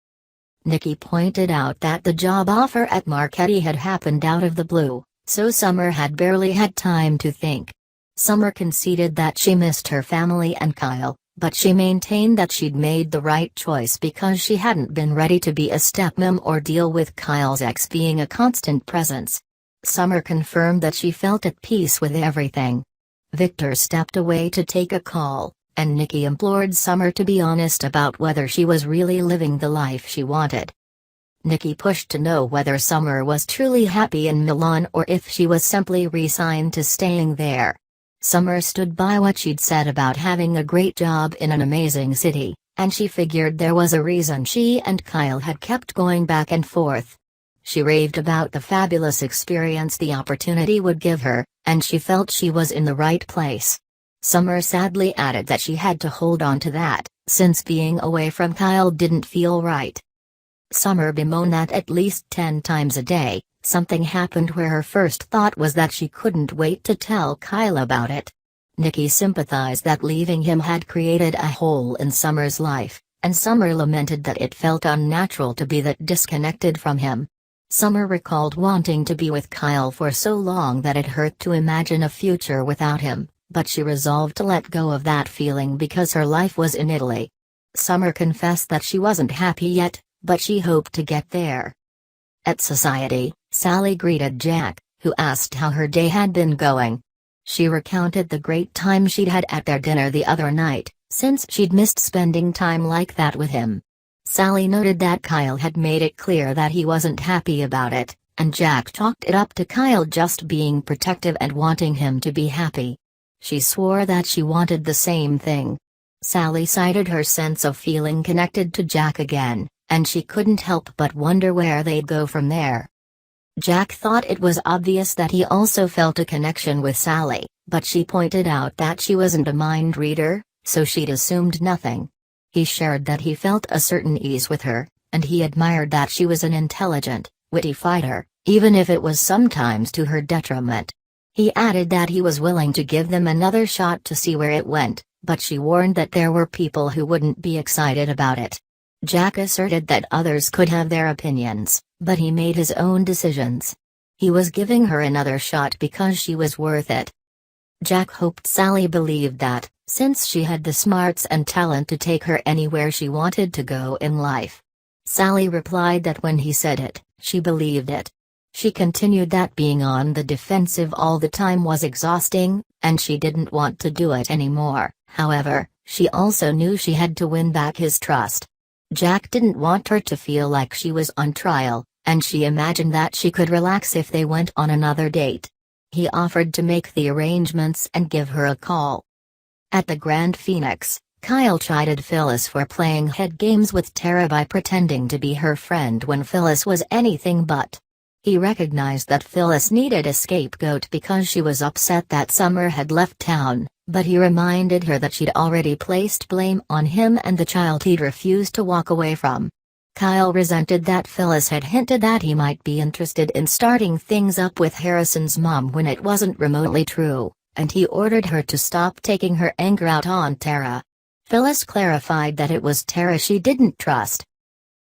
Nikki pointed out that the job offer at Marchetti had happened out of the blue, so Summer had barely had time to think. Summer conceded that she missed her family and Kyle, but she maintained that she'd made the right choice because she hadn't been ready to be a stepmom or deal with Kyle's ex being a constant presence. Summer confirmed that she felt at peace with everything. Victor stepped away to take a call, and Nikki implored Summer to be honest about whether she was really living the life she wanted. Nikki pushed to know whether Summer was truly happy in Milan or if she was simply resigned to staying there. Summer stood by what she'd said about having a great job in an amazing city, and she figured there was a reason she and Kyle had kept going back and forth. She raved about the fabulous experience the opportunity would give her, and she felt she was in the right place. Summer sadly added that she had to hold on to that, since being away from Kyle didn't feel right. Summer bemoaned that at least 10 times a day, something happened where her first thought was that she couldn't wait to tell Kyle about it. Nikki sympathized that leaving him had created a hole in Summer's life, and Summer lamented that it felt unnatural to be that disconnected from him. Summer recalled wanting to be with Kyle for so long that it hurt to imagine a future without him, but she resolved to let go of that feeling because her life was in Italy. Summer confessed that she wasn't happy yet, but she hoped to get there. At Society, Sally greeted Jack, who asked how her day had been going. She recounted the great time she'd had at their dinner the other night, since she'd missed spending time like that with him. Sally noted that Kyle had made it clear that he wasn't happy about it, and Jack chalked it up to Kyle just being protective and wanting him to be happy. She swore that she wanted the same thing. Sally cited her sense of feeling connected to Jack again, and she couldn't help but wonder where they'd go from there. Jack thought it was obvious that he also felt a connection with Sally, but she pointed out that she wasn't a mind reader, so she'd assumed nothing. He shared that he felt a certain ease with her, and he admired that she was an intelligent, witty fighter, even if it was sometimes to her detriment. He added that he was willing to give them another shot to see where it went, but she warned that there were people who wouldn't be excited about it. Jack asserted that others could have their opinions, but he made his own decisions. He was giving her another shot because she was worth it. Jack hoped Sally believed that, since she had the smarts and talent to take her anywhere she wanted to go in life. Sally replied that when he said it, she believed it. She continued that being on the defensive all the time was exhausting, and she didn't want to do it anymore. However, she also knew she had to win back his trust. Jack didn't want her to feel like she was on trial, and she imagined that she could relax if they went on another date. He offered to make the arrangements and give her a call. At the Grand Phoenix, Kyle chided Phyllis for playing head games with Tara by pretending to be her friend when Phyllis was anything but. He recognized that Phyllis needed a scapegoat because she was upset that Summer had left town, but he reminded her that she'd already placed blame on him and the child he'd refused to walk away from. Kyle resented that Phyllis had hinted that he might be interested in starting things up with Harrison's mom when it wasn't remotely true, and he ordered her to stop taking her anger out on Tara. Phyllis clarified that it was Tara she didn't trust.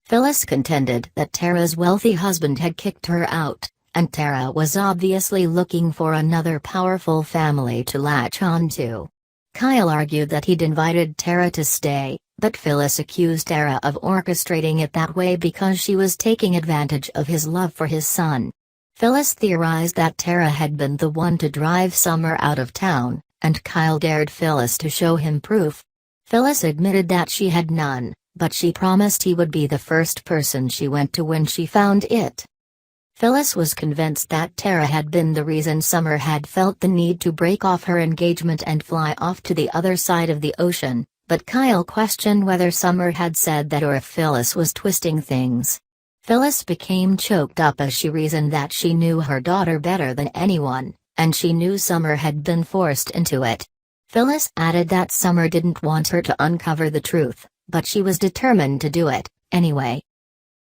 Phyllis contended that Tara's wealthy husband had kicked her out, and Tara was obviously looking for another powerful family to latch on to. Kyle argued that he'd invited Tara to stay, but Phyllis accused Tara of orchestrating it that way because she was taking advantage of his love for his son. Phyllis theorized that Tara had been the one to drive Summer out of town, and Kyle dared Phyllis to show him proof. Phyllis admitted that she had none, but she promised he would be the first person she went to when she found it. Phyllis was convinced that Tara had been the reason Summer had felt the need to break off her engagement and fly off to the other side of the ocean, but Kyle questioned whether Summer had said that or if Phyllis was twisting things. Phyllis became choked up as she reasoned that she knew her daughter better than anyone, and she knew Summer had been forced into it. Phyllis added that Summer didn't want her to uncover the truth, but she was determined to do it, anyway.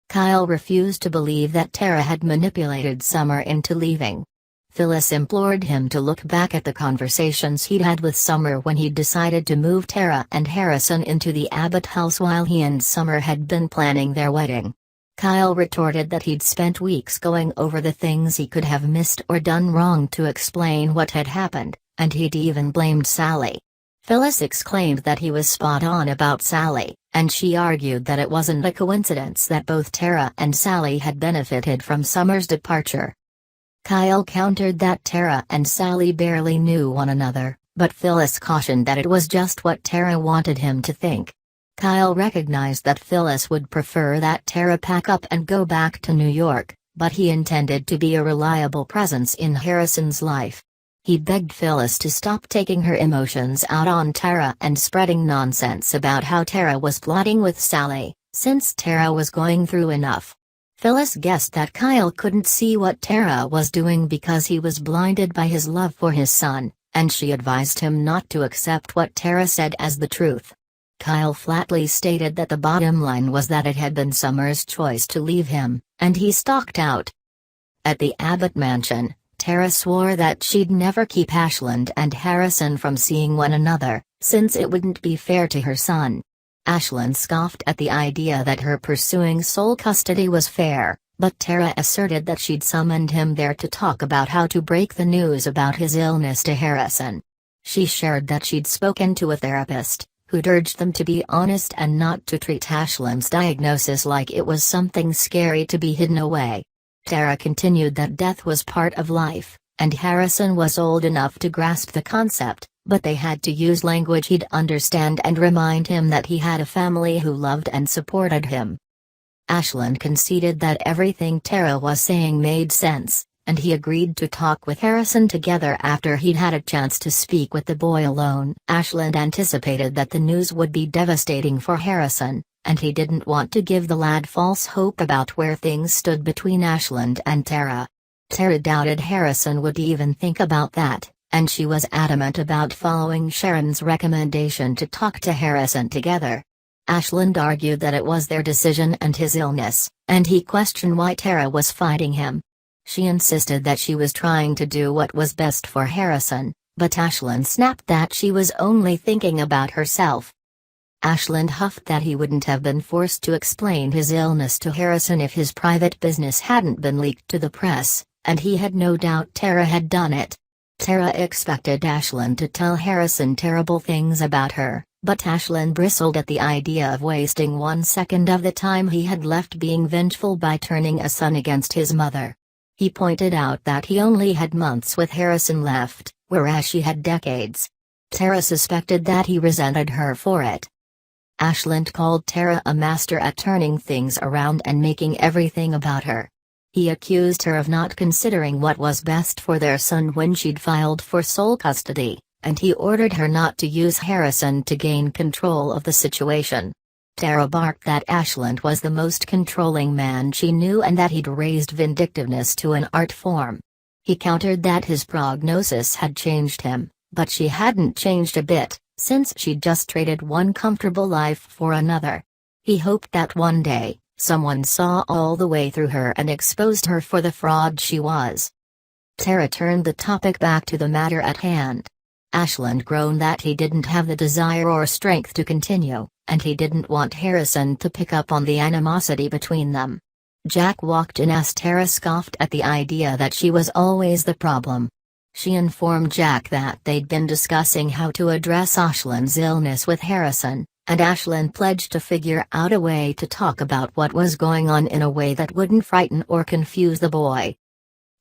Kyle refused to believe that Tara had manipulated Summer into leaving. Phyllis implored him to look back at the conversations he'd had with Summer when he'd decided to move Tara and Harrison into the Abbott house while he and Summer had been planning their wedding. Kyle retorted that he'd spent weeks going over the things he could have missed or done wrong to explain what had happened, and he'd even blamed Sally. Phyllis exclaimed that he was spot on about Sally, and she argued that it wasn't a coincidence that both Tara and Sally had benefited from Summer's departure. Kyle countered that Tara and Sally barely knew one another, but Phyllis cautioned that it was just what Tara wanted him to think. Kyle recognized that Phyllis would prefer that Tara pack up and go back to New York, but he intended to be a reliable presence in Harrison's life. He begged Phyllis to stop taking her emotions out on Tara and spreading nonsense about how Tara was plotting with Sally, since Tara was going through enough. Phyllis guessed that Kyle couldn't see what Tara was doing because he was blinded by his love for his son, and she advised him not to accept what Tara said as the truth. Kyle flatly stated that the bottom line was that it had been Summer's choice to leave him, and he stalked out. At the Abbott mansion, Tara swore that she'd never keep Ashland and Harrison from seeing one another, since it wouldn't be fair to her son. Ashland scoffed at the idea that her pursuing sole custody was fair, but Tara asserted that she'd summoned him there to talk about how to break the news about his illness to Harrison. She shared that she'd spoken to a therapist, who'd urged them to be honest and not to treat Ashland's diagnosis like it was something scary to be hidden away. Tara continued that death was part of life, and Harrison was old enough to grasp the concept, but they had to use language he'd understand and remind him that he had a family who loved and supported him. Ashland conceded that everything Tara was saying made sense, and he agreed to talk with Harrison together after he'd had a chance to speak with the boy alone. Ashland anticipated that the news would be devastating for Harrison, and he didn't want to give the lad false hope about where things stood between Ashland and Tara. Tara doubted Harrison would even think about that, and she was adamant about following Sharon's recommendation to talk to Harrison together. Ashland argued that it was their decision and his illness, and he questioned why Tara was fighting him. She insisted that she was trying to do what was best for Harrison, but Ashland snapped that she was only thinking about herself. Ashland huffed that he wouldn't have been forced to explain his illness to Harrison if his private business hadn't been leaked to the press, and he had no doubt Tara had done it. Tara expected Ashland to tell Harrison terrible things about her, but Ashland bristled at the idea of wasting 1 second of the time he had left being vengeful by turning a son against his mother. He pointed out that he only had months with Harrison left, whereas she had decades. Tara suspected that he resented her for it. Ashland called Tara a master at turning things around and making everything about her. He accused her of not considering what was best for their son when she'd filed for sole custody, and he ordered her not to use Harrison to gain control of the situation. Tara barked that Ashland was the most controlling man she knew and that he'd raised vindictiveness to an art form. He countered that his prognosis had changed him, but she hadn't changed a bit, since she'd just traded one comfortable life for another. He hoped that one day, someone saw all the way through her and exposed her for the fraud she was. Tara turned the topic back to the matter at hand. Ashland groaned that he didn't have the desire or strength to continue, and he didn't want Harrison to pick up on the animosity between them. Jack walked in as Tara scoffed at the idea that she was always the problem. She informed Jack that they'd been discussing how to address Ashland's illness with Harrison, and Ashland pledged to figure out a way to talk about what was going on in a way that wouldn't frighten or confuse the boy.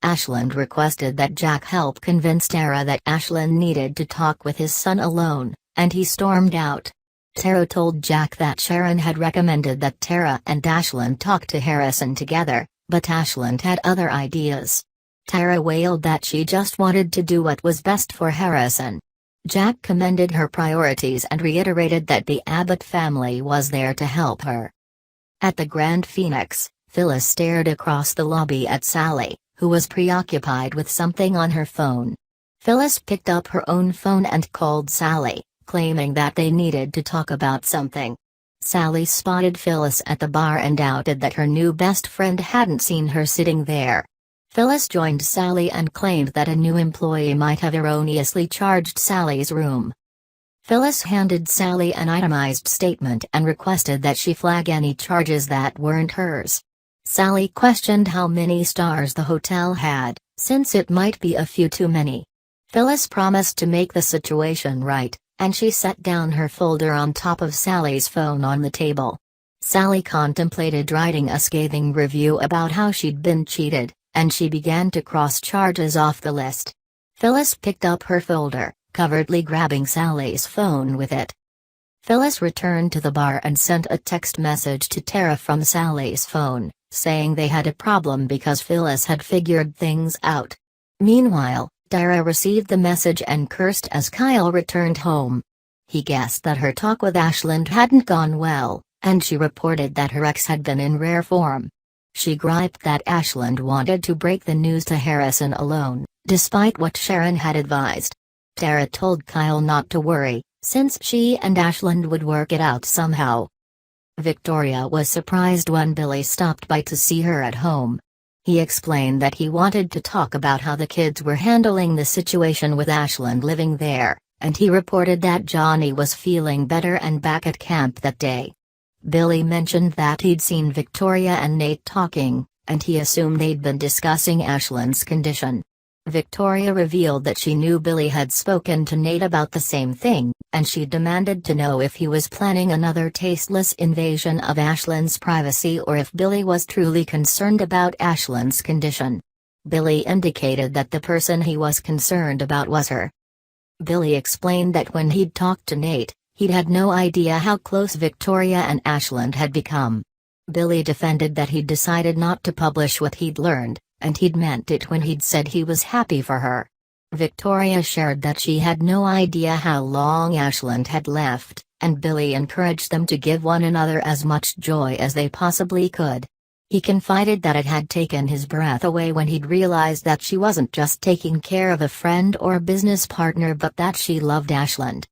Ashland requested that Jack help convince Tara that Ashland needed to talk with his son alone, and he stormed out. Tara told Jack that Sharon had recommended that Tara and Ashland talk to Harrison together, but Ashland had other ideas. Tara wailed that she just wanted to do what was best for Harrison. Jack commended her priorities and reiterated that the Abbott family was there to help her. At the Grand Phoenix, Phyllis stared across the lobby at Sally, who was preoccupied with something on her phone. Phyllis picked up her own phone and called Sally, claiming that they needed to talk about something. Sally spotted Phyllis at the bar and doubted that her new best friend hadn't seen her sitting there. Phyllis joined Sally and claimed that a new employee might have erroneously charged Sally's room. Phyllis handed Sally an itemized statement and requested that she flag any charges that weren't hers. Sally questioned how many stars the hotel had, since it might be a few too many. Phyllis promised to make the situation right, and she set down her folder on top of Sally's phone on the table. Sally contemplated writing a scathing review about how she'd been cheated, and she began to cross charges off the list. Phyllis picked up her folder, covertly grabbing Sally's phone with it. Phyllis returned to the bar and sent a text message to Tara from Sally's phone, saying they had a problem because Phyllis had figured things out. Meanwhile, Tara received the message and cursed as Kyle returned home. He guessed that her talk with Ashland hadn't gone well, and she reported that her ex had been in rare form. She griped that Ashland wanted to break the news to Harrison alone, despite what Sharon had advised. Tara told Kyle not to worry, since she and Ashland would work it out somehow. Victoria was surprised when Billy stopped by to see her at home. He explained that he wanted to talk about how the kids were handling the situation with Ashland living there, and he reported that Johnny was feeling better and back at camp that day. Billy mentioned that he'd seen Victoria and Nate talking, and he assumed they'd been discussing Ashland's condition. Victoria revealed that she knew Billy had spoken to Nate about the same thing, and she demanded to know if he was planning another tasteless invasion of Ashland's privacy or if Billy was truly concerned about Ashland's condition. Billy indicated that the person he was concerned about was her. Billy explained that when he'd talked to Nate, he'd had no idea how close Victoria and Ashland had become. Billy defended that he'd decided not to publish what he'd learned, and he'd meant it when he'd said he was happy for her. Victoria shared that she had no idea how long Ashland had left, and Billy encouraged them to give one another as much joy as they possibly could. He confided that it had taken his breath away when he'd realized that she wasn't just taking care of a friend or business partner but that she loved Ashland.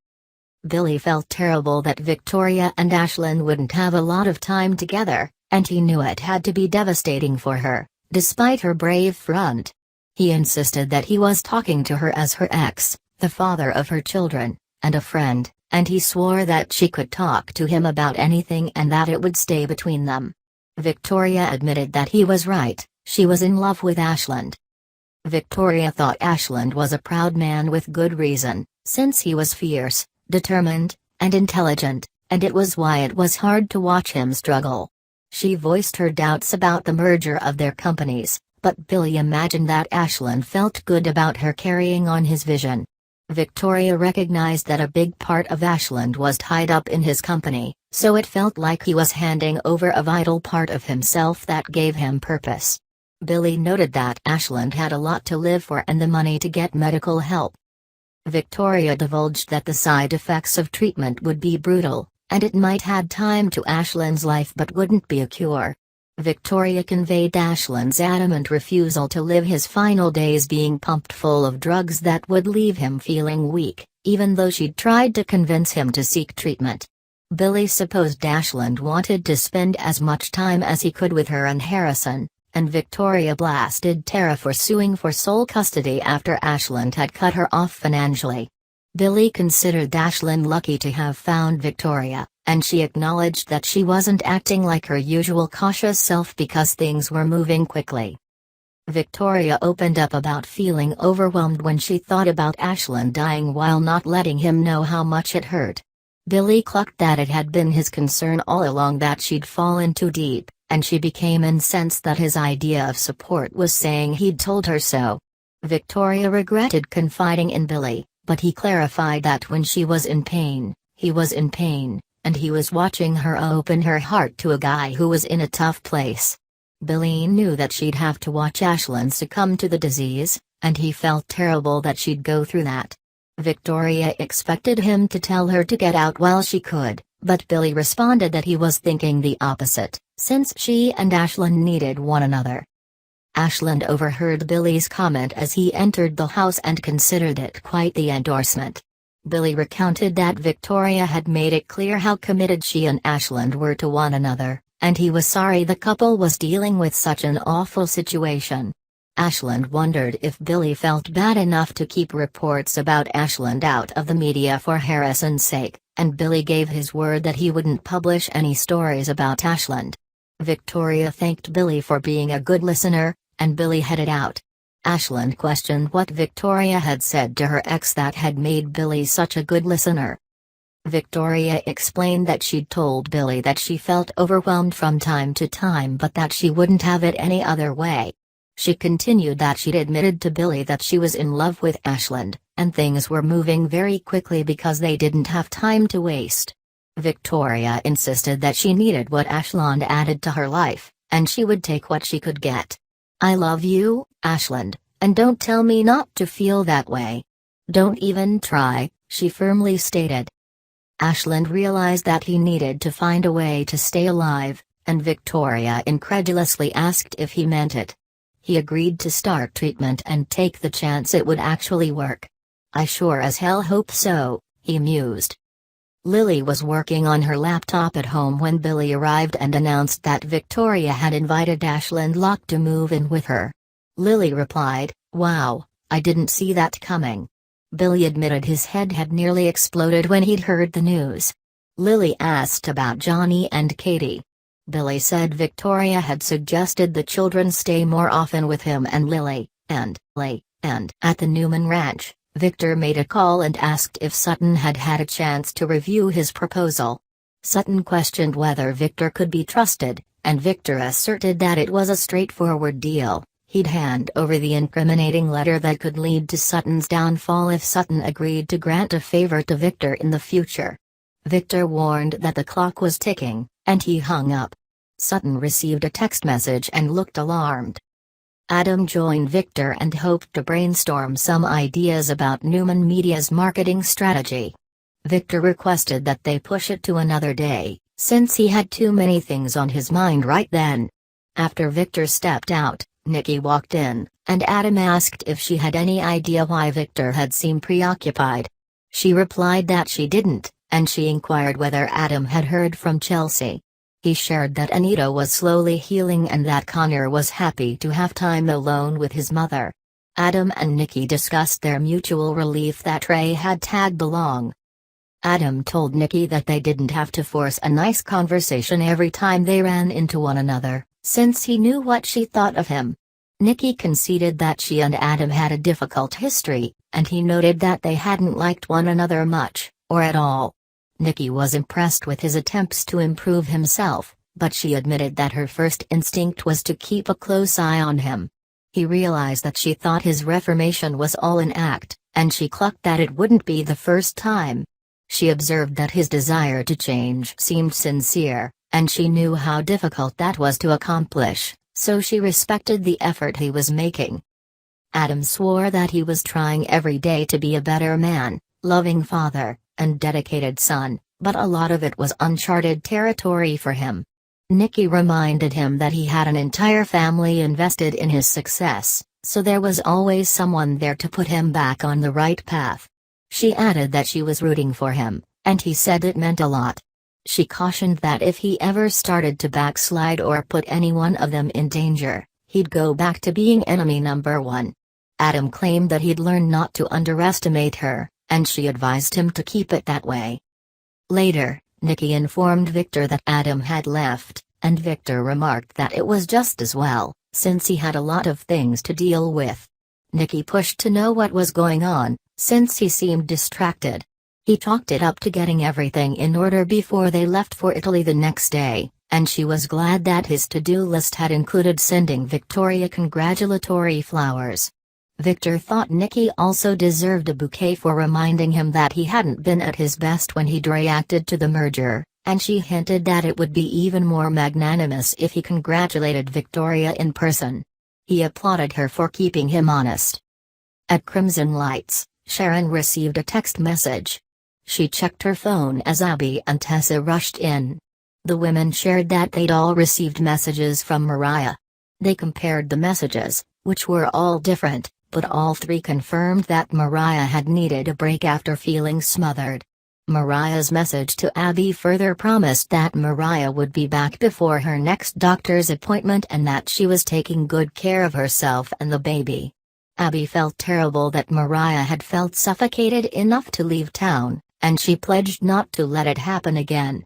Billy felt terrible that Victoria and Ashland wouldn't have a lot of time together, and he knew it had to be devastating for her, despite her brave front. He insisted that he was talking to her as her ex, the father of her children, and a friend, and he swore that she could talk to him about anything and that it would stay between them. Victoria admitted that he was right, she was in love with Ashland. Victoria thought Ashland was a proud man with good reason, since he was fierce, determined, and intelligent, and it was why it was hard to watch him struggle. She voiced her doubts about the merger of their companies, but Billy imagined that Ashland felt good about her carrying on his vision. Victoria recognized that a big part of Ashland was tied up in his company, so it felt like he was handing over a vital part of himself that gave him purpose. Billy noted that Ashland had a lot to live for and the money to get medical help. Victoria divulged that the side effects of treatment would be brutal, and it might add time to Ashland's life but wouldn't be a cure. Victoria conveyed Ashland's adamant refusal to live his final days being pumped full of drugs that would leave him feeling weak, even though she'd tried to convince him to seek treatment. Billy supposed Ashland wanted to spend as much time as he could with her and Harrison, and Victoria blasted Tara for suing for sole custody after Ashland had cut her off financially. Billy considered Ashland lucky to have found Victoria, and she acknowledged that she wasn't acting like her usual cautious self because things were moving quickly. Victoria opened up about feeling overwhelmed when she thought about Ashland dying while not letting him know how much it hurt. Billy clucked that it had been his concern all along that she'd fallen too deep, and she became incensed that his idea of support was saying he'd told her so. Victoria regretted confiding in Billy, but he clarified that when she was in pain, he was in pain, and he was watching her open her heart to a guy who was in a tough place. Billy knew that she'd have to watch Ashland succumb to the disease, and he felt terrible that she'd go through that. Victoria expected him to tell her to get out while she could, but Billy responded that he was thinking the opposite, since she and Ashland needed one another. Ashland overheard Billy's comment as he entered the house and considered it quite the endorsement. Billy recounted that Victoria had made it clear how committed she and Ashland were to one another, and he was sorry the couple was dealing with such an awful situation. Ashland wondered if Billy felt bad enough to keep reports about Ashland out of the media for Harrison's sake, and Billy gave his word that he wouldn't publish any stories about Ashland. Victoria thanked Billy for being a good listener, and Billy headed out. Ashland questioned what Victoria had said to her ex that had made Billy such a good listener. Victoria explained that she'd told Billy that she felt overwhelmed from time to time but that she wouldn't have it any other way. She continued that she'd admitted to Billy that she was in love with Ashland, and things were moving very quickly because they didn't have time to waste. Victoria insisted that she needed what Ashland added to her life, and she would take what she could get. "I love you, Ashland, and don't tell me not to feel that way. Don't even try," she firmly stated. Ashland realized that he needed to find a way to stay alive, and Victoria incredulously asked if he meant it. He agreed to start treatment and take the chance it would actually work. "I sure as hell hope so," he mused. Lily was working on her laptop at home when Billy arrived and announced that Victoria had invited Ashland Locke to move in with her. Lily replied, "Wow, I didn't see that coming." Billy admitted his head had nearly exploded when he'd heard the news. Lily asked about Johnny and Katie. Billy said Victoria had suggested the children stay more often with him and Lily, and at the Newman Ranch, Victor made a call and asked if Sutton had had a chance to review his proposal. Sutton questioned whether Victor could be trusted, and Victor asserted that it was a straightforward deal. He'd hand over the incriminating letter that could lead to Sutton's downfall if Sutton agreed to grant a favor to Victor in the future. Victor warned that the clock was ticking, and he hung up. Sutton received a text message and looked alarmed. Adam joined Victor and hoped to brainstorm some ideas about Newman Media's marketing strategy. Victor requested that they push it to another day, since he had too many things on his mind right then. After Victor stepped out, Nikki walked in, and Adam asked if she had any idea why Victor had seemed preoccupied. She replied that she didn't, and she inquired whether Adam had heard from Chelsea. He shared that Anita was slowly healing and that Connor was happy to have time alone with his mother. Adam and Nikki discussed their mutual relief that Ray had tagged along. Adam told Nikki that they didn't have to force a nice conversation every time they ran into one another, since he knew what she thought of him. Nikki conceded that she and Adam had a difficult history, and he noted that they hadn't liked one another much, or at all. Nikki was impressed with his attempts to improve himself, but she admitted that her first instinct was to keep a close eye on him. He realized that she thought his reformation was all an act, and she clucked that it wouldn't be the first time. She observed that his desire to change seemed sincere, and she knew how difficult that was to accomplish, so she respected the effort he was making. Adam swore that he was trying every day to be a better man, loving father, and dedicated son, but a lot of it was uncharted territory for him. Nikki reminded him that he had an entire family invested in his success, so there was always someone there to put him back on the right path. She added that she was rooting for him, and he said it meant a lot. She cautioned that if he ever started to backslide or put any one of them in danger, he'd go back to being enemy number one. Adam claimed that he'd learned not to underestimate her, and she advised him to keep it that way. Later, Nikki informed Victor that Adam had left, and Victor remarked that it was just as well, since he had a lot of things to deal with. Nikki pushed to know what was going on, since he seemed distracted. He talked it up to getting everything in order before they left for Italy the next day, and she was glad that his to-do list had included sending Victoria congratulatory flowers. Victor thought Nikki also deserved a bouquet for reminding him that he hadn't been at his best when he'd reacted to the merger, and she hinted that it would be even more magnanimous if he congratulated Victoria in person. He applauded her for keeping him honest. At Crimson Lights, Sharon received a text message. She checked her phone as Abby and Tessa rushed in. The women shared that they'd all received messages from Mariah. They compared the messages, which were all different, but all three confirmed that Mariah had needed a break after feeling smothered. Mariah's message to Abby further promised that Mariah would be back before her next doctor's appointment and that she was taking good care of herself and the baby. Abby felt terrible that Mariah had felt suffocated enough to leave town, and she pledged not to let it happen again.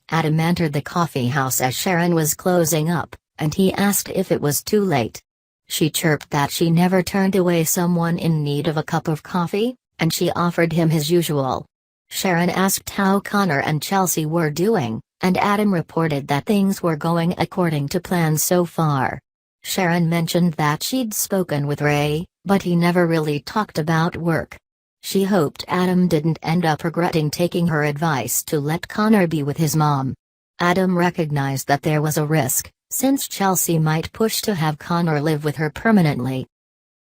Adam entered the coffee house as Sharon was closing up, and he asked if it was too late. She chirped that she never turned away someone in need of a cup of coffee, and she offered him his usual. Sharon asked how Connor and Chelsea were doing, and Adam reported that things were going according to plan so far. Sharon mentioned that she'd spoken with Ray, but he never really talked about work. She hoped Adam didn't end up regretting taking her advice to let Connor be with his mom. Adam recognized that there was a risk, since Chelsea might push to have Connor live with her permanently.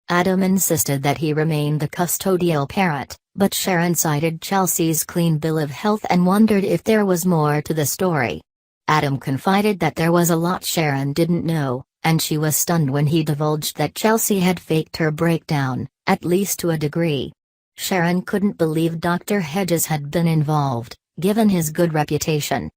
Adam insisted that he remain the custodial parent, but Sharon cited Chelsea's clean bill of health and wondered if there was more to the story. Adam confided that there was a lot Sharon didn't know, and she was stunned when he divulged that Chelsea had faked her breakdown, at least to a degree. Sharon couldn't believe Dr. Hedges had been involved, given his good reputation.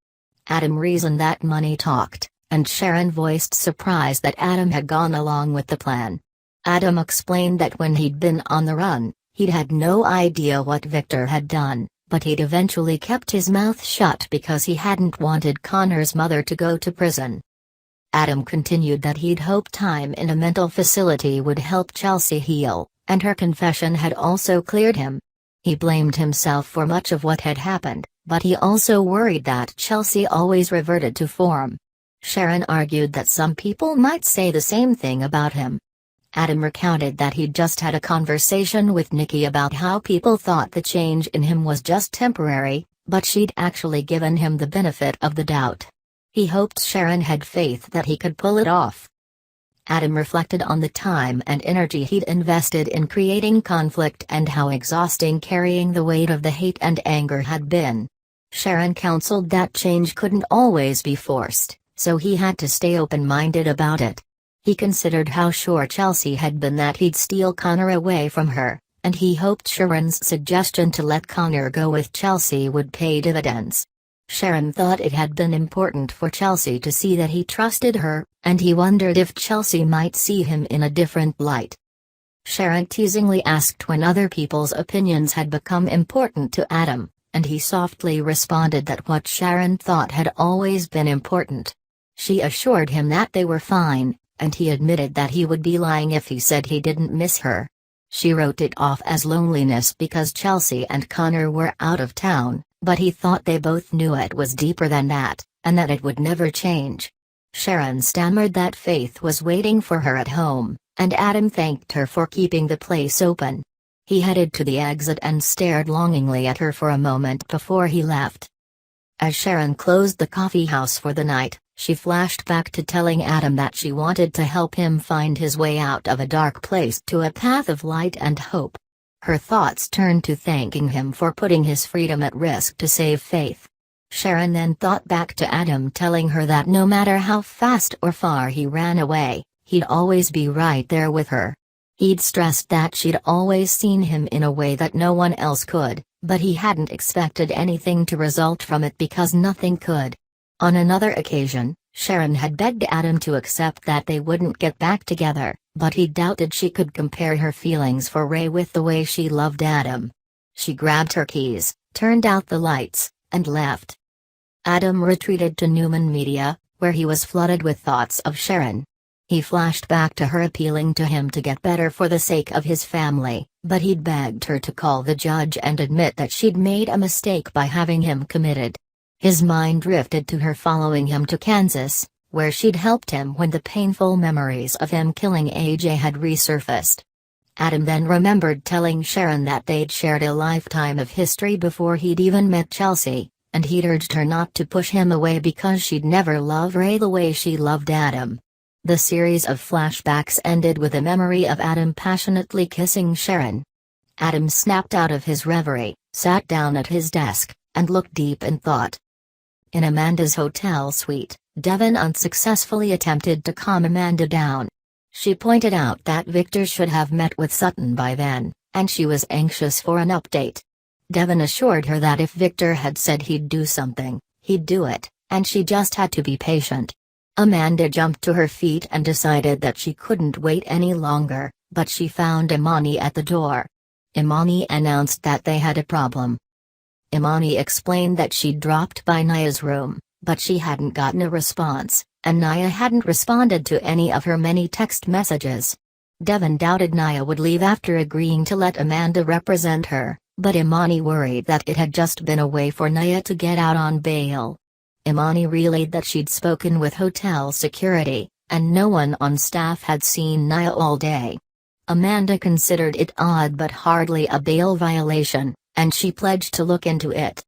Adam reasoned that money talked, and Sharon voiced surprise that Adam had gone along with the plan. Adam explained that when he'd been on the run, he'd had no idea what Victor had done, but he'd eventually kept his mouth shut because he hadn't wanted Connor's mother to go to prison. Adam continued that he'd hoped time in a mental facility would help Chelsea heal, and her confession had also cleared him. He blamed himself for much of what had happened, but he also worried that Chelsea always reverted to form. Sharon argued that some people might say the same thing about him. Adam recounted that he'd just had a conversation with Nikki about how people thought the change in him was just temporary, but she'd actually given him the benefit of the doubt. He hoped Sharon had faith that he could pull it off. Adam reflected on the time and energy he'd invested in creating conflict and how exhausting carrying the weight of the hate and anger had been. Sharon counseled that change couldn't always be forced, so he had to stay open-minded about it. He considered how sure Chelsea had been that he'd steal Connor away from her, and he hoped Sharon's suggestion to let Connor go with Chelsea would pay dividends. Sharon thought it had been important for Chelsea to see that he trusted her, and he wondered if Chelsea might see him in a different light. Sharon teasingly asked when other people's opinions had become important to Adam, and he softly responded that what Sharon thought had always been important. She assured him that they were fine, and he admitted that he would be lying if he said he didn't miss her. She wrote it off as loneliness because Chelsea and Connor were out of town, but he thought they both knew it was deeper than that, and that it would never change. Sharon stammered that Faith was waiting for her at home, and Adam thanked her for keeping the place open. He headed to the exit and stared longingly at her for a moment before he left. As Sharon closed the coffee house for the night, She flashed back to telling Adam that she wanted to help him find his way out of a dark place to a path of light and hope. Her thoughts turned to thanking him for putting his freedom at risk to save Faith. Sharon then thought back to Adam telling her that no matter how fast or far he ran away, he'd always be right there with her. He'd stressed that she'd always seen him in a way that no one else could, but he hadn't expected anything to result from it because nothing could. On another occasion, Sharon had begged Adam to accept that they wouldn't get back together, but he doubted she could compare her feelings for Ray with the way she loved Adam. She grabbed her keys, turned out the lights, and left. Adam retreated to Newman Media, where he was flooded with thoughts of Sharon. He flashed back to her appealing to him to get better for the sake of his family, but he'd begged her to call the judge and admit that she'd made a mistake by having him committed. His mind drifted to her following him to Kansas, where she'd helped him when the painful memories of him killing AJ had resurfaced. Adam then remembered telling Sharon that they'd shared a lifetime of history before he'd even met Chelsea, and he'd urged her not to push him away because she'd never love Ray the way she loved Adam. The series of flashbacks ended with a memory of Adam passionately kissing Sharon. Adam snapped out of his reverie, sat down at his desk, and looked deep in thought. In Amanda's hotel suite, Devon unsuccessfully attempted to calm Amanda down. She pointed out that Victor should have met with Sutton by then, and she was anxious for an update. Devon assured her that if Victor had said he'd do something, he'd do it, and she just had to be patient. Amanda jumped to her feet and decided that she couldn't wait any longer, but she found Imani at the door. Imani announced that they had a problem. Imani explained that she'd dropped by Naya's room, but she hadn't gotten a response, and Naya hadn't responded to any of her many text messages. Devon doubted Naya would leave after agreeing to let Amanda represent her, but Imani worried that it had just been a way for Naya to get out on bail. Imani relayed that she'd spoken with hotel security, and no one on staff had seen Naya all day. Amanda considered it odd but hardly a bail violation, and she pledged to look into it.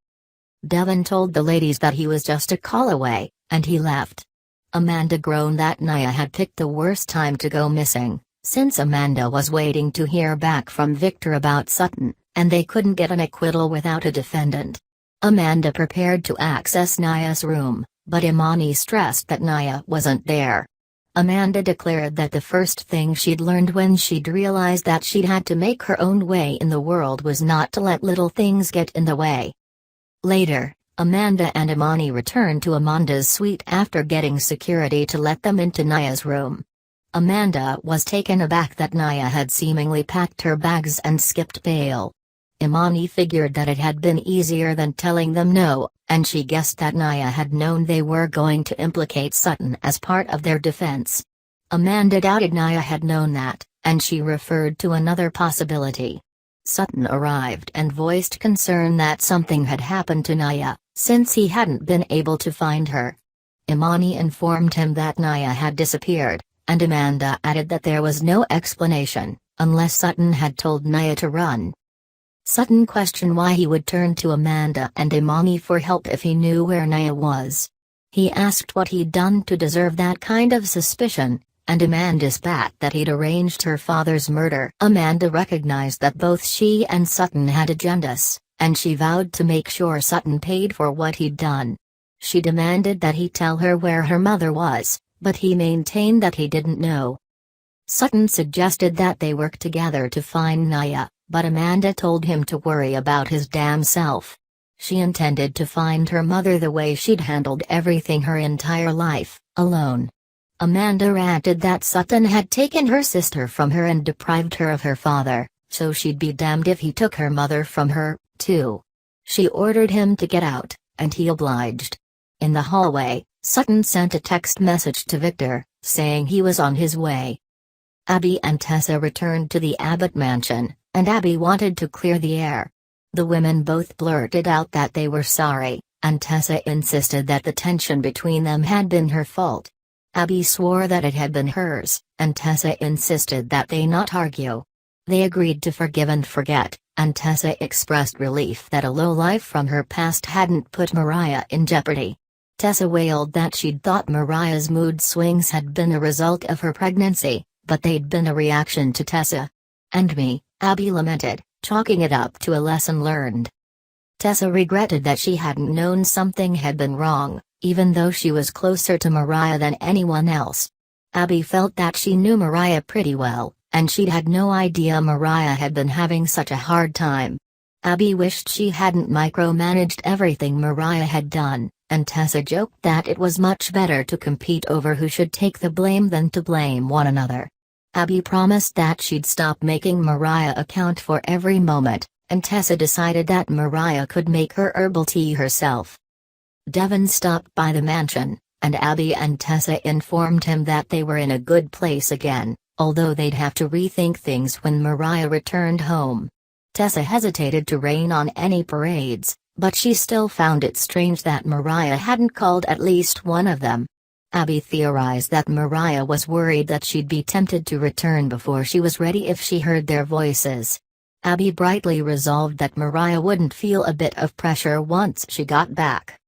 Devon told the ladies that he was just a call away, and he left. Amanda groaned that Naya had picked the worst time to go missing, since Amanda was waiting to hear back from Victor about Sutton, and they couldn't get an acquittal without a defendant. Amanda prepared to access Naya's room, but Imani stressed that Naya wasn't there. Amanda declared that the first thing she'd learned when she'd realized that she'd had to make her own way in the world was not to let little things get in the way. Later, Amanda and Imani returned to Amanda's suite after getting security to let them into Naya's room. Amanda was taken aback that Naya had seemingly packed her bags and skipped bail. Imani figured that it had been easier than telling them no, and she guessed that Naya had known they were going to implicate Sutton as part of their defense. Amanda doubted Naya had known that, and she referred to another possibility. Sutton arrived and voiced concern that something had happened to Naya, since he hadn't been able to find her. Imani informed him that Naya had disappeared, and Amanda added that there was no explanation, unless Sutton had told Naya to run. Sutton questioned why he would turn to Amanda and Imani for help if he knew where Naya was. He asked what he'd done to deserve that kind of suspicion, and Amanda spat that he'd arranged her father's murder. Amanda recognized that both she and Sutton had agendas, and she vowed to make sure Sutton paid for what he'd done. She demanded that he tell her where her mother was, but he maintained that he didn't know. Sutton suggested that they work together to find Naya, but Amanda told him to worry about his damn self. She intended to find her mother the way she'd handled everything her entire life, alone. Amanda ranted that Sutton had taken her sister from her and deprived her of her father, so she'd be damned if he took her mother from her, too. She ordered him to get out, and he obliged. In the hallway, Sutton sent a text message to Victor, saying he was on his way. Abby and Tessa returned to the Abbott mansion, and Abby wanted to clear the air. The women both blurted out that they were sorry, and Tessa insisted that the tension between them had been her fault. Abby swore that it had been hers, and Tessa insisted that they not argue. They agreed to forgive and forget, and Tessa expressed relief that a lowlife from her past hadn't put Mariah in jeopardy. Tessa wailed that she'd thought Mariah's mood swings had been a result of her pregnancy, but they'd been a reaction to Tessa. "And me," Abby lamented, chalking it up to a lesson learned. Tessa regretted that she hadn't known something had been wrong, even though she was closer to Mariah than anyone else. Abby felt that she knew Mariah pretty well, and she'd had no idea Mariah had been having such a hard time. Abby wished she hadn't micromanaged everything Mariah had done, and Tessa joked that it was much better to compete over who should take the blame than to blame one another. Abby promised that she'd stop making Mariah account for every moment, and Tessa decided that Mariah could make her herbal tea herself. Devon stopped by the mansion, and Abby and Tessa informed him that they were in a good place again, although they'd have to rethink things when Mariah returned home. Tessa hesitated to rain on any parades, but she still found it strange that Mariah hadn't called at least one of them. Abby theorized that Mariah was worried that she'd be tempted to return before she was ready if she heard their voices. Abby brightly resolved that Mariah wouldn't feel a bit of pressure once she got back.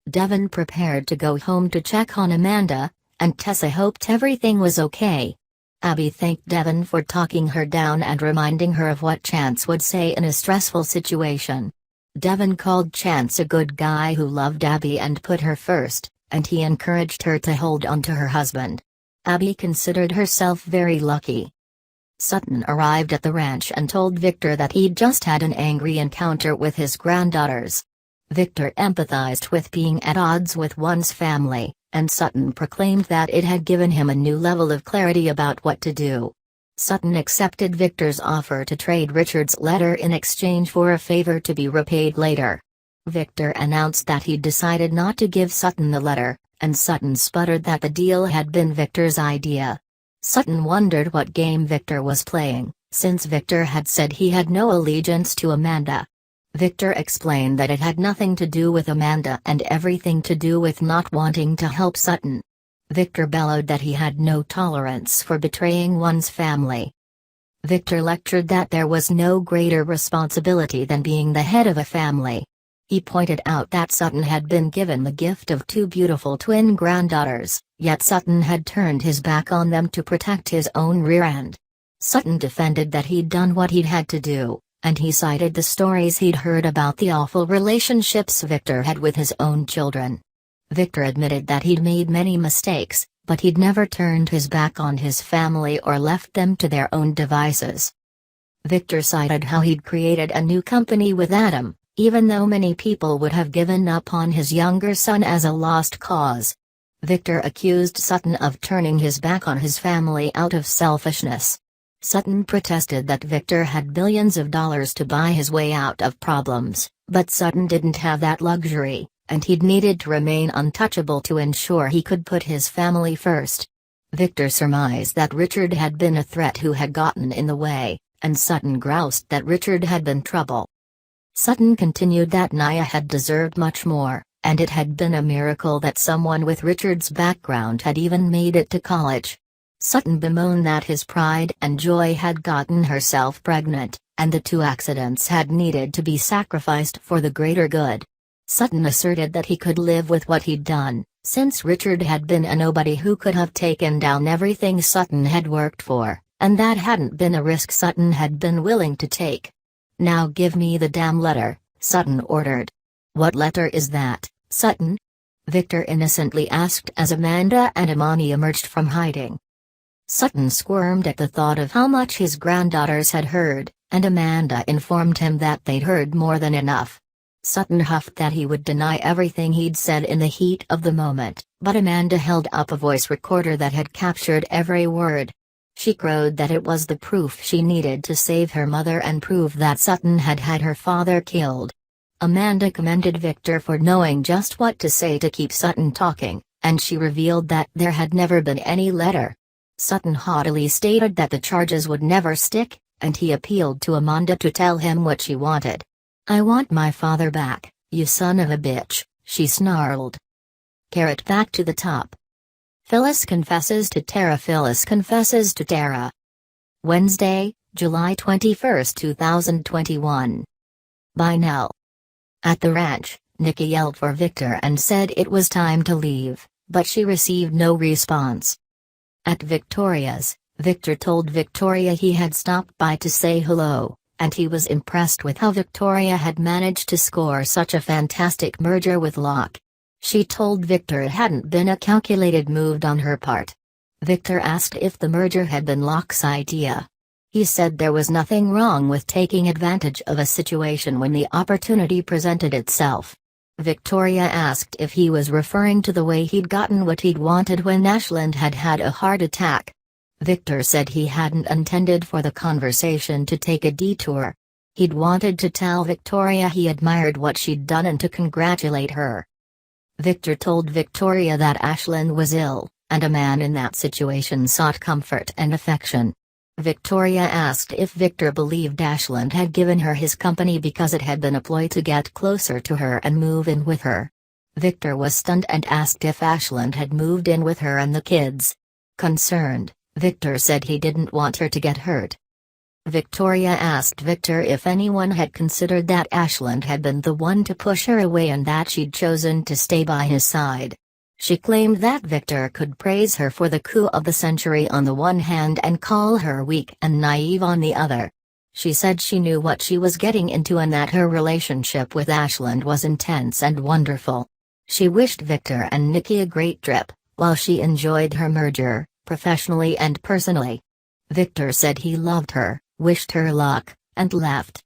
Devon prepared to go home to check on Amanda, and Tessa hoped everything was okay. Abby thanked Devon for talking her down and reminding her of what Chance would say in a stressful situation. Devon called Chance a good guy who loved Abby and put her first, and he encouraged her to hold on to her husband. Abby considered herself very lucky. Sutton arrived at the ranch and told Victor that he'd just had an angry encounter with his granddaughters. Victor empathized with being at odds with one's family, and Sutton proclaimed that it had given him a new level of clarity about what to do. Sutton accepted Victor's offer to trade Richard's letter in exchange for a favor to be repaid later. Victor announced that he'd decided not to give Sutton the letter, and Sutton sputtered that the deal had been Victor's idea. Sutton wondered what game Victor was playing, since Victor had said he had no allegiance to Amanda. Victor explained that it had nothing to do with Amanda and everything to do with not wanting to help Sutton. Victor bellowed that he had no tolerance for betraying one's family. Victor lectured that there was no greater responsibility than being the head of a family. He pointed out that Sutton had been given the gift of two beautiful twin granddaughters, yet Sutton had turned his back on them to protect his own rear end. Sutton defended that he'd done what he'd had to do, and he cited the stories he'd heard about the awful relationships Victor had with his own children. Victor admitted that he'd made many mistakes, but he'd never turned his back on his family or left them to their own devices. Victor cited how he'd created a new company with Adam, even though many people would have given up on his younger son as a lost cause. Victor accused Sutton of turning his back on his family out of selfishness. Sutton protested that Victor had billions of dollars to buy his way out of problems, but Sutton didn't have that luxury, and he'd needed to remain untouchable to ensure he could put his family first. Victor surmised that Richard had been a threat who had gotten in the way, and Sutton groused that Richard had been trouble. Sutton continued that Nia had deserved much more, and it had been a miracle that someone with Richard's background had even made it to college. Sutton bemoaned that his pride and joy had gotten herself pregnant, and the two accidents had needed to be sacrificed for the greater good. Sutton asserted that he could live with what he'd done, since Richard had been a nobody who could have taken down everything Sutton had worked for, and that hadn't been a risk Sutton had been willing to take. "Now give me the damn letter," Sutton ordered. "What letter is that, Sutton?" Victor innocently asked as Amanda and Imani emerged from hiding. Sutton squirmed at the thought of how much his granddaughters had heard, and Amanda informed him that they'd heard more than enough. Sutton huffed that he would deny everything he'd said in the heat of the moment, but Amanda held up a voice recorder that had captured every word. She crowed that it was the proof she needed to save her mother and prove that Sutton had had her father killed. Amanda commended Victor for knowing just what to say to keep Sutton talking, and she revealed that there had never been any letter. Sutton haughtily stated that the charges would never stick, and he appealed to Amanda to tell him what she wanted. "I want my father back, you son of a bitch," she snarled. Carrot back to the top. Phyllis confesses to Tara. Phyllis confesses to Tara. Wednesday, July 21, 2021. By Nell. At the ranch, Nikki yelled for Victor and said it was time to leave, but she received no response. At Victoria's, Victor told Victoria he had stopped by to say hello, and he was impressed with how Victoria had managed to score such a fantastic merger with Locke. She told Victor it hadn't been a calculated move on her part. Victor asked if the merger had been Locke's idea. He said there was nothing wrong with taking advantage of a situation when the opportunity presented itself. Victoria asked if he was referring to the way he'd gotten what he'd wanted when Ashland had had a heart attack. Victor said he hadn't intended for the conversation to take a detour. He'd wanted to tell Victoria he admired what she'd done and to congratulate her. Victor told Victoria that Ashland was ill, and a man in that situation sought comfort and affection. Victoria asked if Victor believed Ashland had given her his company because it had been a ploy to get closer to her and move in with her. Victor was stunned and asked if Ashland had moved in with her and the kids. Concerned, Victor said he didn't want her to get hurt. Victoria asked Victor if anyone had considered that Ashland had been the one to push her away and that she'd chosen to stay by his side. She claimed that Victor could praise her for the coup of the century on the one hand and call her weak and naive on the other. She said she knew what she was getting into and that her relationship with Ashland was intense and wonderful. She wished Victor and Nikki a great trip, while she enjoyed her merger, professionally and personally. Victor said he loved her, wished her luck, and left.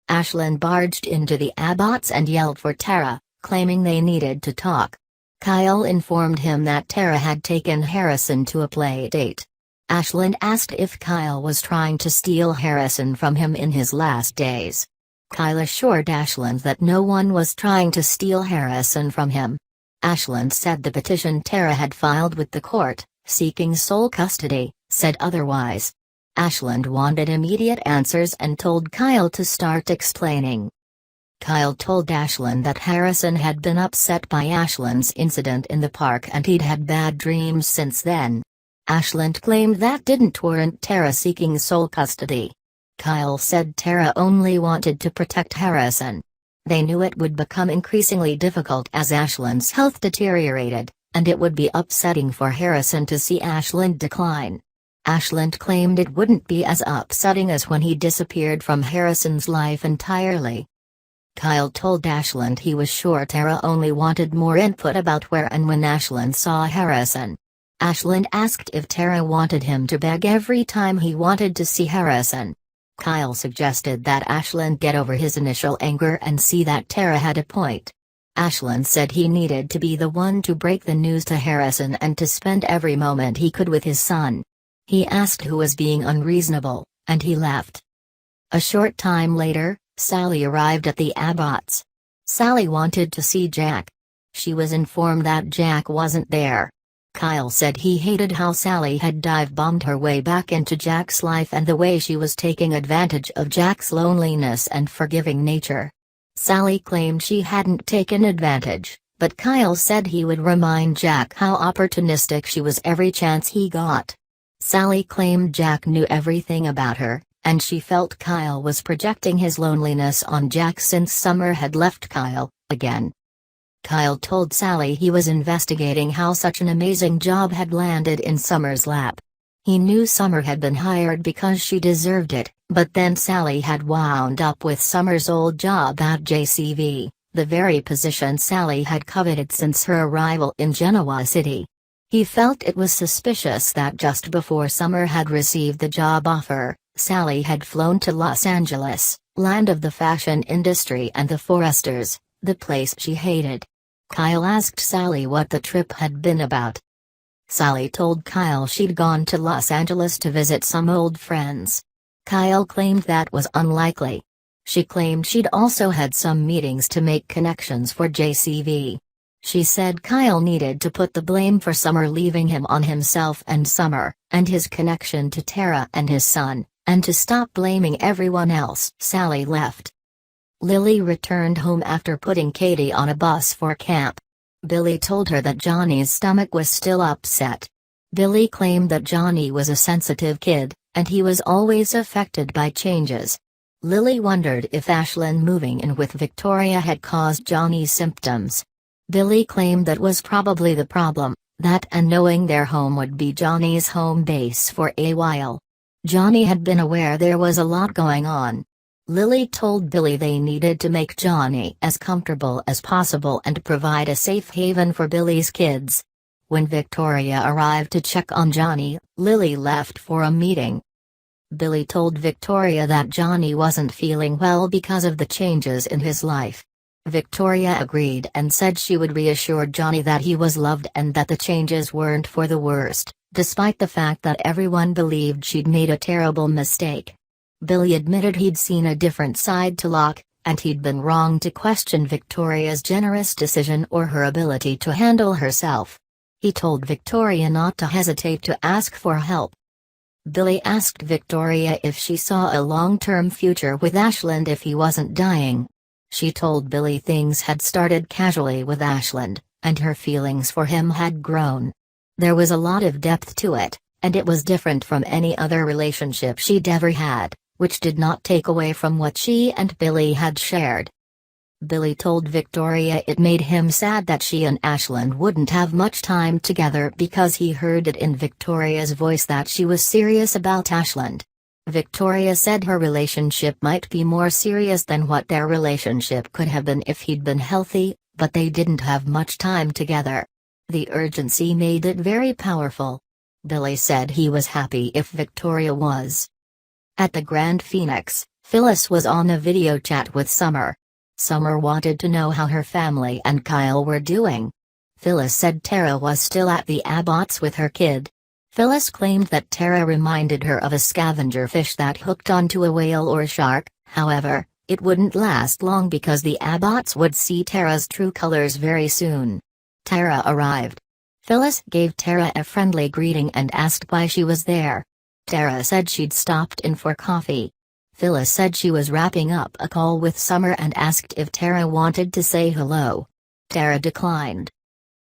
Ashland barged into the Abbotts and yelled for Tara, claiming they needed to talk. Kyle informed him that Tara had taken Harrison to a play date. Ashland asked if Kyle was trying to steal Harrison from him in his last days. Kyle assured Ashland that no one was trying to steal Harrison from him. Ashland said the petition Tara had filed with the court, seeking sole custody, said otherwise. Ashland wanted immediate answers and told Kyle to start explaining. Kyle told Ashland that Harrison had been upset by Ashland's incident in the park and he'd had bad dreams since then. Ashland claimed that didn't warrant Tara seeking sole custody. Kyle said Tara only wanted to protect Harrison. They knew it would become increasingly difficult as Ashland's health deteriorated, and it would be upsetting for Harrison to see Ashland decline. Ashland claimed it wouldn't be as upsetting as when he disappeared from Harrison's life entirely. Kyle told Ashland he was sure Tara only wanted more input about where and when Ashland saw Harrison. Ashland asked if Tara wanted him to beg every time he wanted to see Harrison. Kyle suggested that Ashland get over his initial anger and see that Tara had a point. Ashland said he needed to be the one to break the news to Harrison and to spend every moment he could with his son. He asked who was being unreasonable, and he left. A short time later, Sally arrived at the Abbotts. Sally wanted to see Jack. She was informed that Jack wasn't there. Kyle said he hated how Sally had dive-bombed her way back into Jack's life and the way she was taking advantage of Jack's loneliness and forgiving nature. Sally claimed she hadn't taken advantage, but Kyle said he would remind Jack how opportunistic she was every chance he got. Sally claimed Jack knew everything about her, and she felt Kyle was projecting his loneliness on Jack since Summer had left Kyle, again. Kyle told Sally he was investigating how such an amazing job had landed in Summer's lap. He knew Summer had been hired because she deserved it, but then Sally had wound up with Summer's old job at JCV, the very position Sally had coveted since her arrival in Genoa City. He felt it was suspicious that just before Summer had received the job offer, Sally had flown to Los Angeles, land of the fashion industry and the Foresters, the place she hated. Kyle asked Sally what the trip had been about. Sally told Kyle she'd gone to Los Angeles to visit some old friends. Kyle claimed that was unlikely. She claimed she'd also had some meetings to make connections for JCV. She said Kyle needed to put the blame for Summer leaving him on himself and Summer, and his connection to Tara and his son, and to stop blaming everyone else. Sally left. Lily returned home after putting Katie on a bus for camp. Billy told her that Johnny's stomach was still upset. Billy claimed that Johnny was a sensitive kid, and he was always affected by changes. Lily wondered if Ashlyn moving in with Victoria had caused Johnny's symptoms. Billy claimed that was probably the problem, that and knowing their home would be Johnny's home base for a while. Johnny had been aware there was a lot going on. Lily told Billy they needed to make Johnny as comfortable as possible and provide a safe haven for Billy's kids. When Victoria arrived to check on Johnny, Lily left for a meeting. Billy told Victoria that Johnny wasn't feeling well because of the changes in his life. Victoria agreed and said she would reassure Johnny that he was loved and that the changes weren't for the worst, despite the fact that everyone believed she'd made a terrible mistake. Billy admitted he'd seen a different side to Locke, and he'd been wrong to question Victoria's generous decision or her ability to handle herself. He told Victoria not to hesitate to ask for help. Billy asked Victoria if she saw a long-term future with Ashlyn if he wasn't dying. She told Billy things had started casually with Ashlyn, and her feelings for him had grown. There was a lot of depth to it, and it was different from any other relationship she'd ever had, which did not take away from what she and Billy had shared. Billy told Victoria it made him sad that she and Ashlyn wouldn't have much time together because he heard it in Victoria's voice that she was serious about Ashlyn. Victoria said her relationship might be more serious than what their relationship could have been if he'd been healthy, but they didn't have much time together. The urgency made it very powerful. Billy said he was happy if Victoria was. At the Grand Phoenix, Phyllis was on a video chat with Summer. Summer wanted to know how her family and Kyle were doing. Phyllis said Tara was still at the Abbotts with her kid. Phyllis claimed that Tara reminded her of a scavenger fish that hooked onto a whale or shark. However, it wouldn't last long because the Abbotts would see Tara's true colors very soon. Tara arrived. Phyllis gave Tara a friendly greeting and asked why she was there. Tara said she'd stopped in for coffee. Phyllis said she was wrapping up a call with Summer and asked if Tara wanted to say hello. Tara declined.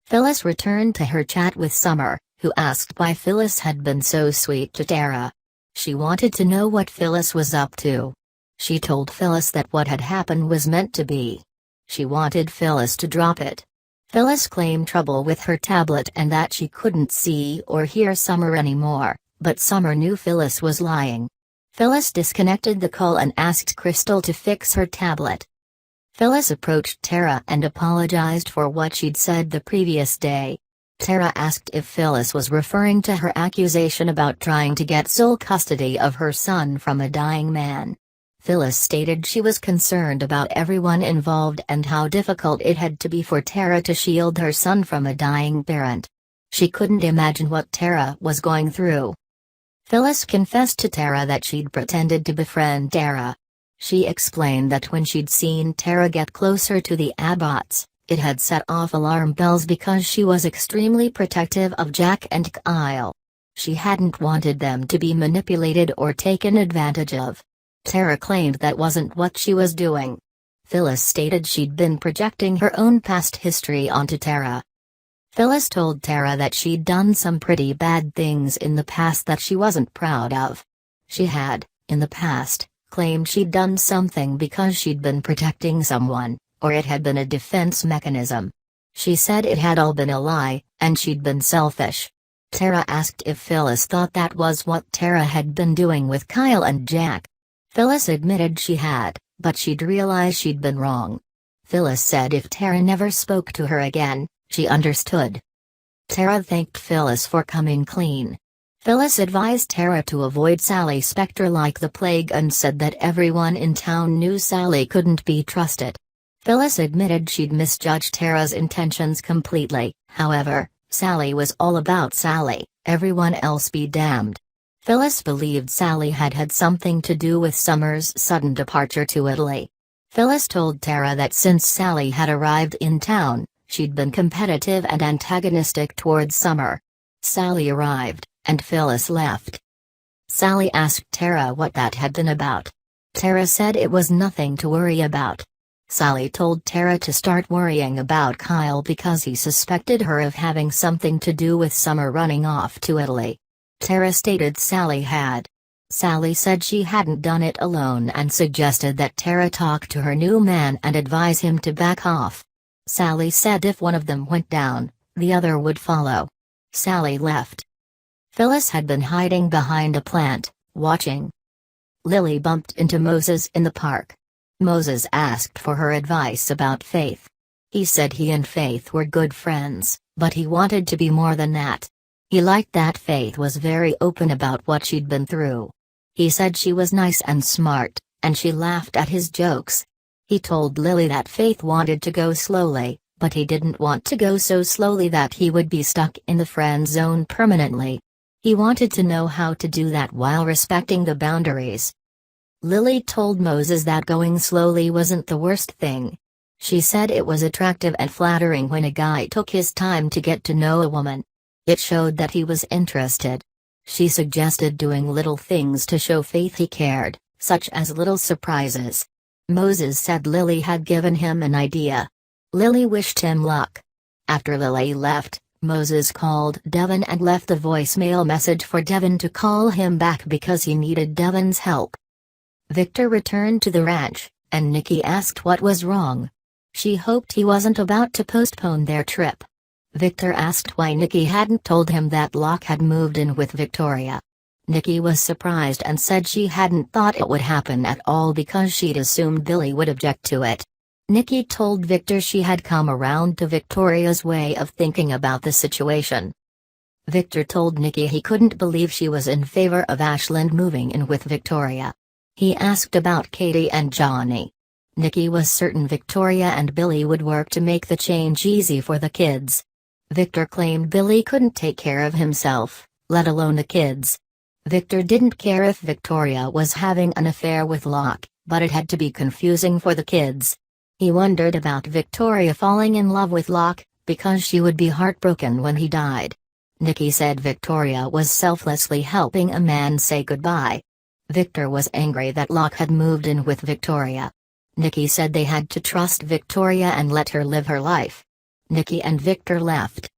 Phyllis returned to her chat with Summer, who asked why Phyllis had been so sweet to Tara. She wanted to know what Phyllis was up to. She told Phyllis that what had happened was meant to be. She wanted Phyllis to drop it. Phyllis claimed trouble with her tablet and that she couldn't see or hear Summer anymore, but Summer knew Phyllis was lying. Phyllis disconnected the call and asked Crystal to fix her tablet. Phyllis approached Tara and apologized for what she'd said the previous day. Tara asked if Phyllis was referring to her accusation about trying to get sole custody of her son from a dying man. Phyllis stated she was concerned about everyone involved and how difficult it had to be for Tara to shield her son from a dying parent. She couldn't imagine what Tara was going through. Phyllis confessed to Tara that she'd pretended to befriend Tara. She explained that when she'd seen Tara get closer to the Abbotts, it had set off alarm bells because she was extremely protective of Jack and Kyle. She hadn't wanted them to be manipulated or taken advantage of. Tara claimed that wasn't what she was doing. Phyllis stated she'd been projecting her own past history onto Tara. Phyllis told Tara that she'd done some pretty bad things in the past that she wasn't proud of. She had, in the past, claimed she'd done something because she'd been protecting someone, or it had been a defense mechanism. She said it had all been a lie, and she'd been selfish. Tara asked if Phyllis thought that was what Tara had been doing with Kyle and Jack. Phyllis admitted she had, but she'd realized she'd been wrong. Phyllis said if Tara never spoke to her again, she understood. Tara thanked Phyllis for coming clean. Phyllis advised Tara to avoid Sally Spectre like the plague and said that everyone in town knew Sally couldn't be trusted. Phyllis admitted she'd misjudged Tara's intentions completely. However, Sally was all about Sally, everyone else be damned. Phyllis believed Sally had had something to do with Summer's sudden departure to Italy. Phyllis told Tara that since Sally had arrived in town, she'd been competitive and antagonistic towards Summer. Sally arrived, and Phyllis left. Sally asked Tara what that had been about. Tara said it was nothing to worry about. Sally told Tara to start worrying about Kyle because he suspected her of having something to do with Summer running off to Italy. Tara stated Sally had. Sally said she hadn't done it alone and suggested that Tara talk to her new man and advise him to back off. Sally said if one of them went down, the other would follow. Sally left. Phyllis had been hiding behind a plant, watching. Lily bumped into Moses in the park. Moses asked for her advice about Faith. He said he and Faith were good friends, but he wanted to be more than that. He liked that Faith was very open about what she'd been through. He said she was nice and smart, and she laughed at his jokes. He told Lily that Faith wanted to go slowly, but he didn't want to go so slowly that he would be stuck in the friend zone permanently. He wanted to know how to do that while respecting the boundaries. Lily told Moses that going slowly wasn't the worst thing. She said it was attractive and flattering when a guy took his time to get to know a woman. It showed that he was interested. She suggested doing little things to show Faith he cared, such as little surprises. Moses said Lily had given him an idea. Lily wished him luck. After Lily left, Moses called Devin and left a voicemail message for Devin to call him back because he needed Devin's help. Victor returned to the ranch, and Nikki asked what was wrong. She hoped he wasn't about to postpone their trip. Victor asked why Nikki hadn't told him that Locke had moved in with Victoria. Nikki was surprised and said she hadn't thought it would happen at all because she'd assumed Billy would object to it. Nikki told Victor she had come around to Victoria's way of thinking about the situation. Victor told Nikki he couldn't believe she was in favor of Ashland moving in with Victoria. He asked about Katie and Johnny. Nikki was certain Victoria and Billy would work to make the change easy for the kids. Victor claimed Billy couldn't take care of himself, let alone the kids. Victor didn't care if Victoria was having an affair with Locke, but it had to be confusing for the kids. He wondered about Victoria falling in love with Locke, because she would be heartbroken when he died. Nikki said Victoria was selflessly helping a man say goodbye. Victor was angry that Locke had moved in with Victoria. Nikki said they had to trust Victoria and let her live her life. Nikki and Victor left.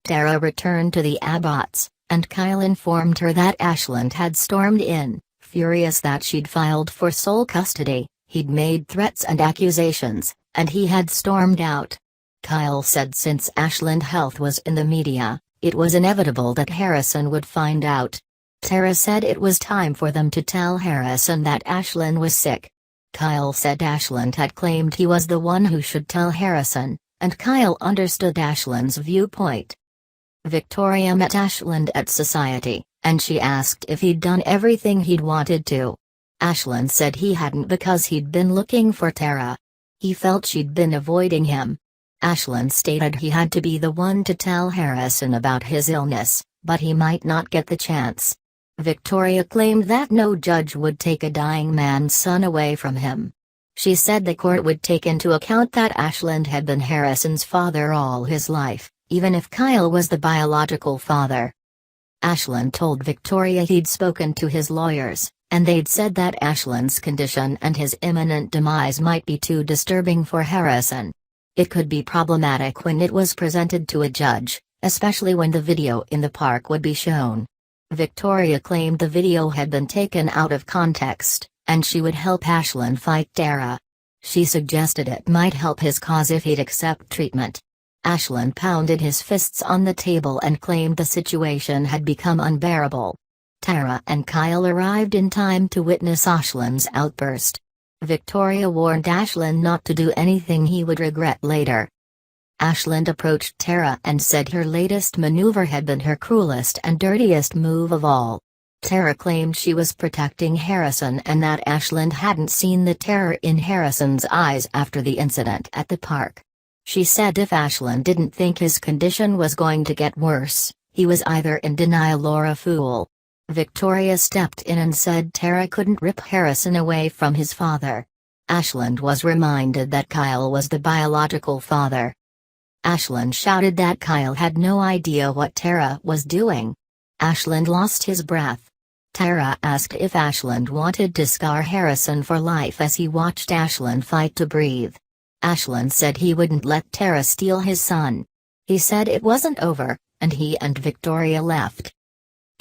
Tara returned to the Abbotts, and Kyle informed her that Ashland had stormed in, furious that she'd filed for sole custody. He'd made threats and accusations, and he had stormed out. Kyle said since Ashland's health was in the media, it was inevitable that Harrison would find out. Tara said it was time for them to tell Harrison that Ashland was sick. Kyle said Ashland had claimed he was the one who should tell Harrison, and Kyle understood Ashland's viewpoint. Victoria met Ashland at Society, and she asked if he'd done everything he'd wanted to. Ashland said he hadn't because he'd been looking for Tara. He felt she'd been avoiding him. Ashland stated he had to be the one to tell Harrison about his illness, but he might not get the chance. Victoria claimed that no judge would take a dying man's son away from him. She said the court would take into account that Ashland had been Harrison's father all his life, even if Kyle was the biological father. Ashland told Victoria he'd spoken to his lawyers, and they'd said that Ashland's condition and his imminent demise might be too disturbing for Harrison. It could be problematic when it was presented to a judge, especially when the video in the park would be shown. Victoria claimed the video had been taken out of context, and she would help Ashland fight Tara. She suggested it might help his cause if he'd accept treatment. Ashland pounded his fists on the table and claimed the situation had become unbearable. Tara and Kyle arrived in time to witness Ashland's outburst. Victoria warned Ashland not to do anything he would regret later. Ashland approached Tara and said her latest maneuver had been her cruelest and dirtiest move of all. Tara claimed she was protecting Harrison and that Ashland hadn't seen the terror in Harrison's eyes after the incident at the park. She said if Ashland didn't think his condition was going to get worse, he was either in denial or a fool. Victoria stepped in and said Tara couldn't rip Harrison away from his father. Ashland was reminded that Kyle was the biological father. Ashland shouted that Kyle had no idea what Tara was doing. Ashland lost his breath. Tara asked if Ashland wanted to scar Harrison for life as he watched Ashland fight to breathe. Ashland said he wouldn't let Tara steal his son. He said it wasn't over, and he and Victoria left.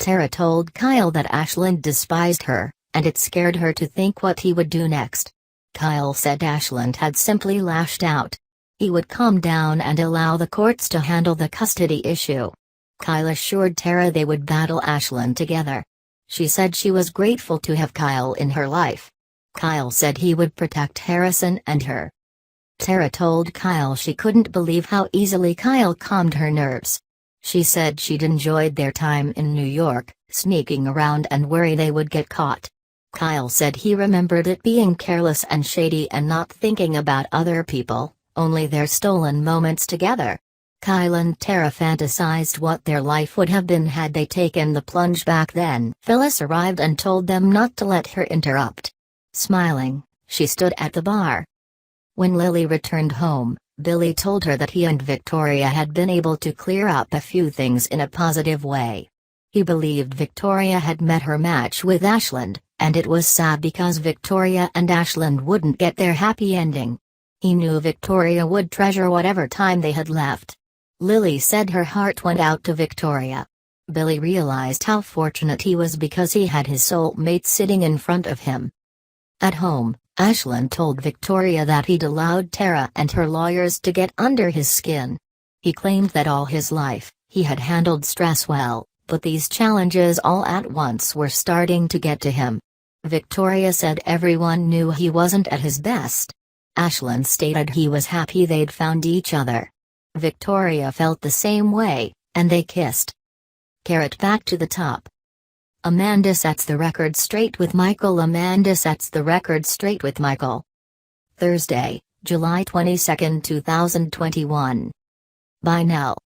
Tara told Kyle that Ashland despised her, and it scared her to think what he would do next. Kyle said Ashland had simply lashed out. He would calm down and allow the courts to handle the custody issue. Kyle assured Tara they would battle Ashland together. She said she was grateful to have Kyle in her life. Kyle said he would protect Harrison and her. Tara told Kyle she couldn't believe how easily Kyle calmed her nerves. She said she'd enjoyed their time in New York, sneaking around and worry they would get caught. Kyle said he remembered it being careless and shady and not thinking about other people, only their stolen moments together. Kyle and Tara fantasized what their life would have been had they taken the plunge back then. Phyllis arrived and told them not to let her interrupt. Smiling, she stood at the bar. When Lily returned home, Billy told her that he and Victoria had been able to clear up a few things in a positive way. He believed Victoria had met her match with Ashland, and it was sad because Victoria and Ashland wouldn't get their happy ending. He knew Victoria would treasure whatever time they had left. Lily said her heart went out to Victoria. Billy realized how fortunate he was because he had his soulmate sitting in front of him. At home, Ashland told Victoria that he'd allowed Tara and her lawyers to get under his skin. He claimed that all his life, he had handled stress well, but these challenges all at once were starting to get to him. Victoria said everyone knew he wasn't at his best. Ashland stated he was happy they'd found each other. Victoria felt the same way, and they kissed. Carrot back to the top. Amanda sets the record straight with Michael. Amanda sets the record straight with Michael. Thursday, July 22, 2021. By Nell.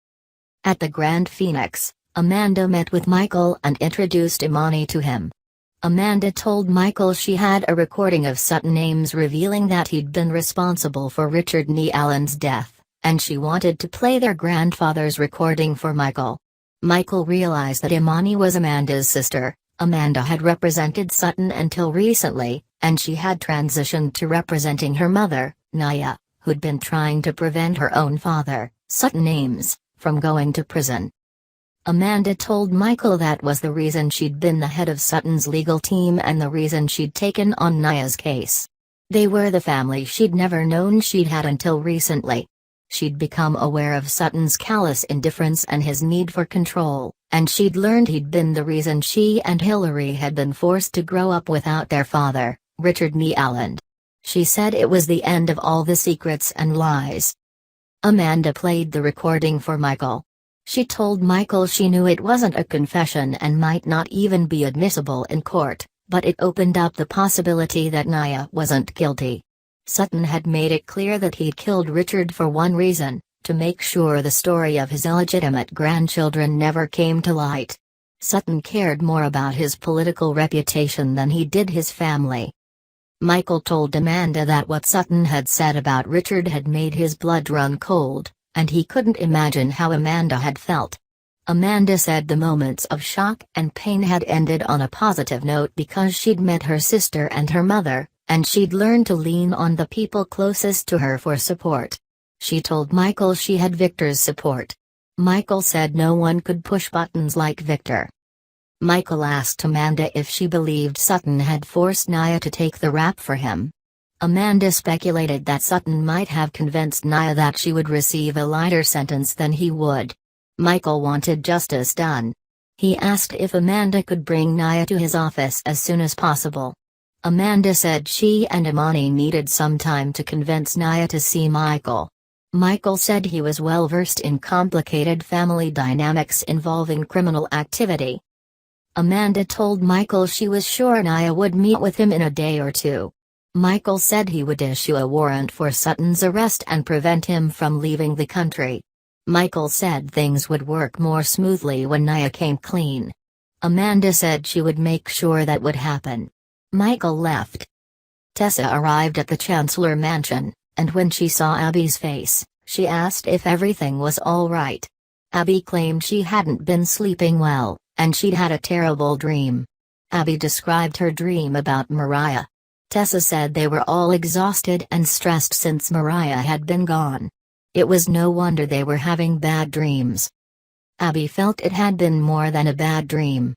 At the Grand Phoenix, Amanda met with Michael and introduced Imani to him. Amanda told Michael she had a recording of Sutton Ames revealing that he'd been responsible for Richard Nee Allen's death, and she wanted to play their grandfather's recording for Michael. Michael realized that Imani was Amanda's sister. Amanda had represented Sutton until recently, and she had transitioned to representing her mother, Naya, who'd been trying to prevent her own father, Sutton Ames, from going to prison. Amanda told Michael that was the reason she'd been the head of Sutton's legal team and the reason she'd taken on Naya's case. They were the family she'd never known she'd had until recently. She'd become aware of Sutton's callous indifference and his need for control, and she'd learned he'd been the reason she and Hillary had been forced to grow up without their father, Richard Nee Allen. She said it was the end of all the secrets and lies. Amanda played the recording for Michael. She told Michael she knew it wasn't a confession and might not even be admissible in court, but it opened up the possibility that Naya wasn't guilty. Sutton had made it clear that he'd killed Richard for one reason, to make sure the story of his illegitimate grandchildren never came to light. Sutton cared more about his political reputation than he did his family. Michael told Amanda that what Sutton had said about Richard had made his blood run cold, and he couldn't imagine how Amanda had felt. Amanda said the moments of shock and pain had ended on a positive note because she'd met her sister and her mother, and she'd learned to lean on the people closest to her for support. She told Michael she had Victor's support. Michael said no one could push buttons like Victor. Michael asked Amanda if she believed Sutton had forced Naya to take the rap for him. Amanda speculated that Sutton might have convinced Naya that she would receive a lighter sentence than he would. Michael wanted justice done. He asked if Amanda could bring Naya to his office as soon as possible. Amanda said she and Imani needed some time to convince Naya to see Michael. Michael said he was well versed in complicated family dynamics involving criminal activity. Amanda told Michael she was sure Naya would meet with him in a day or two. Michael said he would issue a warrant for Sutton's arrest and prevent him from leaving the country. Michael said things would work more smoothly when Naya came clean. Amanda said she would make sure that would happen. Michael left. Tessa arrived at the Chancellor Mansion, and when she saw Abby's face, she asked if everything was all right. Abby claimed she hadn't been sleeping well, and she'd had a terrible dream. Abby described her dream about Mariah. Tessa said they were all exhausted and stressed since Mariah had been gone. It was no wonder they were having bad dreams. Abby felt it had been more than a bad dream.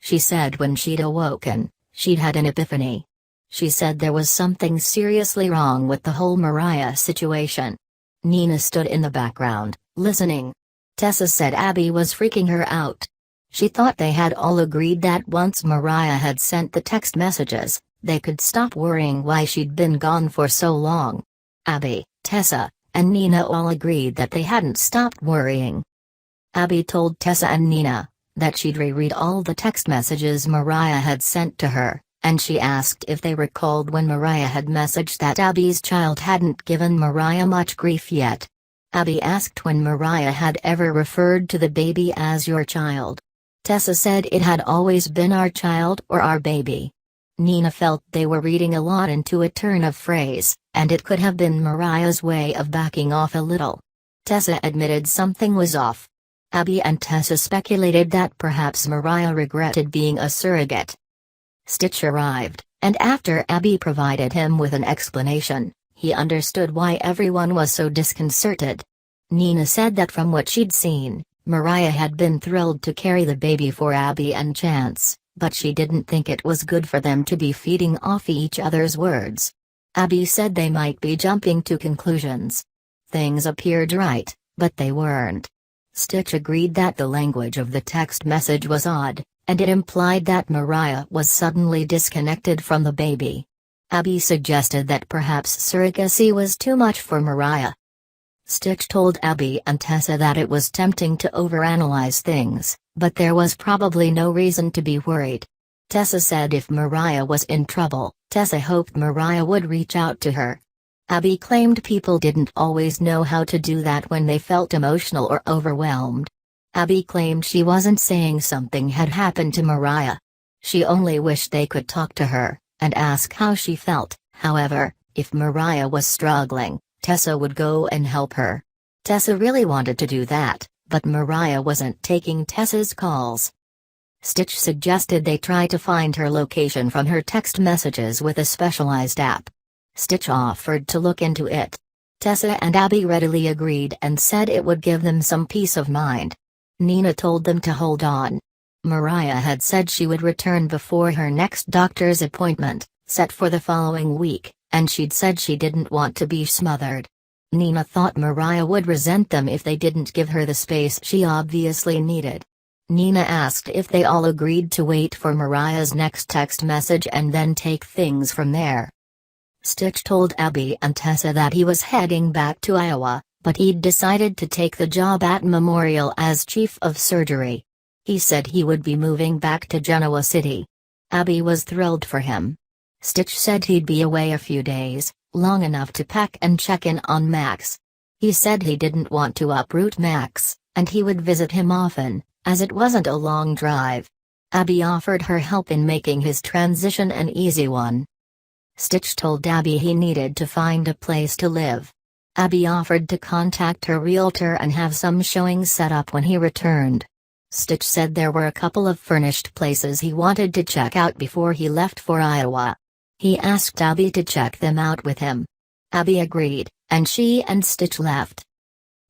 She said when she'd awoken, she'd had an epiphany. She said there was something seriously wrong with the whole Mariah situation. Nina stood in the background, listening. Tessa said Abby was freaking her out. She thought they had all agreed that once Mariah had sent the text messages, they could stop worrying why she'd been gone for so long. Abby, Tessa, and Nina all agreed that they hadn't stopped worrying. Abby told Tessa and Nina that she'd reread all the text messages Mariah had sent to her, and she asked if they recalled when Mariah had messaged that Abby's child hadn't given Mariah much grief yet. Abby asked when Mariah had ever referred to the baby as your child. Tessa said it had always been our child or our baby. Nina felt they were reading a lot into a turn of phrase, and it could have been Mariah's way of backing off a little. Tessa admitted something was off. Abby and Tessa speculated that perhaps Mariah regretted being a surrogate. Stitch arrived, and after Abby provided him with an explanation, he understood why everyone was so disconcerted. Nina said that from what she'd seen, Mariah had been thrilled to carry the baby for Abby and Chance, but she didn't think it was good for them to be feeding off each other's words. Abby said they might be jumping to conclusions. Things appeared right, but they weren't. Stitch agreed that the language of the text message was odd, and it implied that Mariah was suddenly disconnected from the baby. Abby suggested that perhaps surrogacy was too much for Mariah. Stitch told Abby and Tessa that it was tempting to overanalyze things, but there was probably no reason to be worried. Tessa said if Mariah was in trouble, Tessa hoped Mariah would reach out to her. Abby claimed people didn't always know how to do that when they felt emotional or overwhelmed. Abby claimed she wasn't saying something had happened to Mariah. She only wished they could talk to her and ask how she felt. However, if Mariah was struggling, Tessa would go and help her. Tessa really wanted to do that, but Mariah wasn't taking Tessa's calls. Stitch suggested they try to find her location from her text messages with a specialized app. Stitch offered to look into it. Tessa and Abby readily agreed and said it would give them some peace of mind. Nina told them to hold on. Mariah had said she would return before her next doctor's appointment, set for the following week, and she'd said she didn't want to be smothered. Nina thought Mariah would resent them if they didn't give her the space she obviously needed. Nina asked if they all agreed to wait for Mariah's next text message and then take things from there. Stitch told Abby and Tessa that he was heading back to Iowa, but he'd decided to take the job at Memorial as chief of surgery. He said he would be moving back to Genoa City. Abby was thrilled for him. Stitch said he'd be away a few days, long enough to pack and check in on Max. He said he didn't want to uproot Max, and he would visit him often, as it wasn't a long drive. Abby offered her help in making his transition an easy one. Stitch told Abby he needed to find a place to live. Abby offered to contact her realtor and have some showings set up when he returned. Stitch said there were a couple of furnished places he wanted to check out before he left for Iowa. He asked Abby to check them out with him. Abby agreed, and she and Stitch left.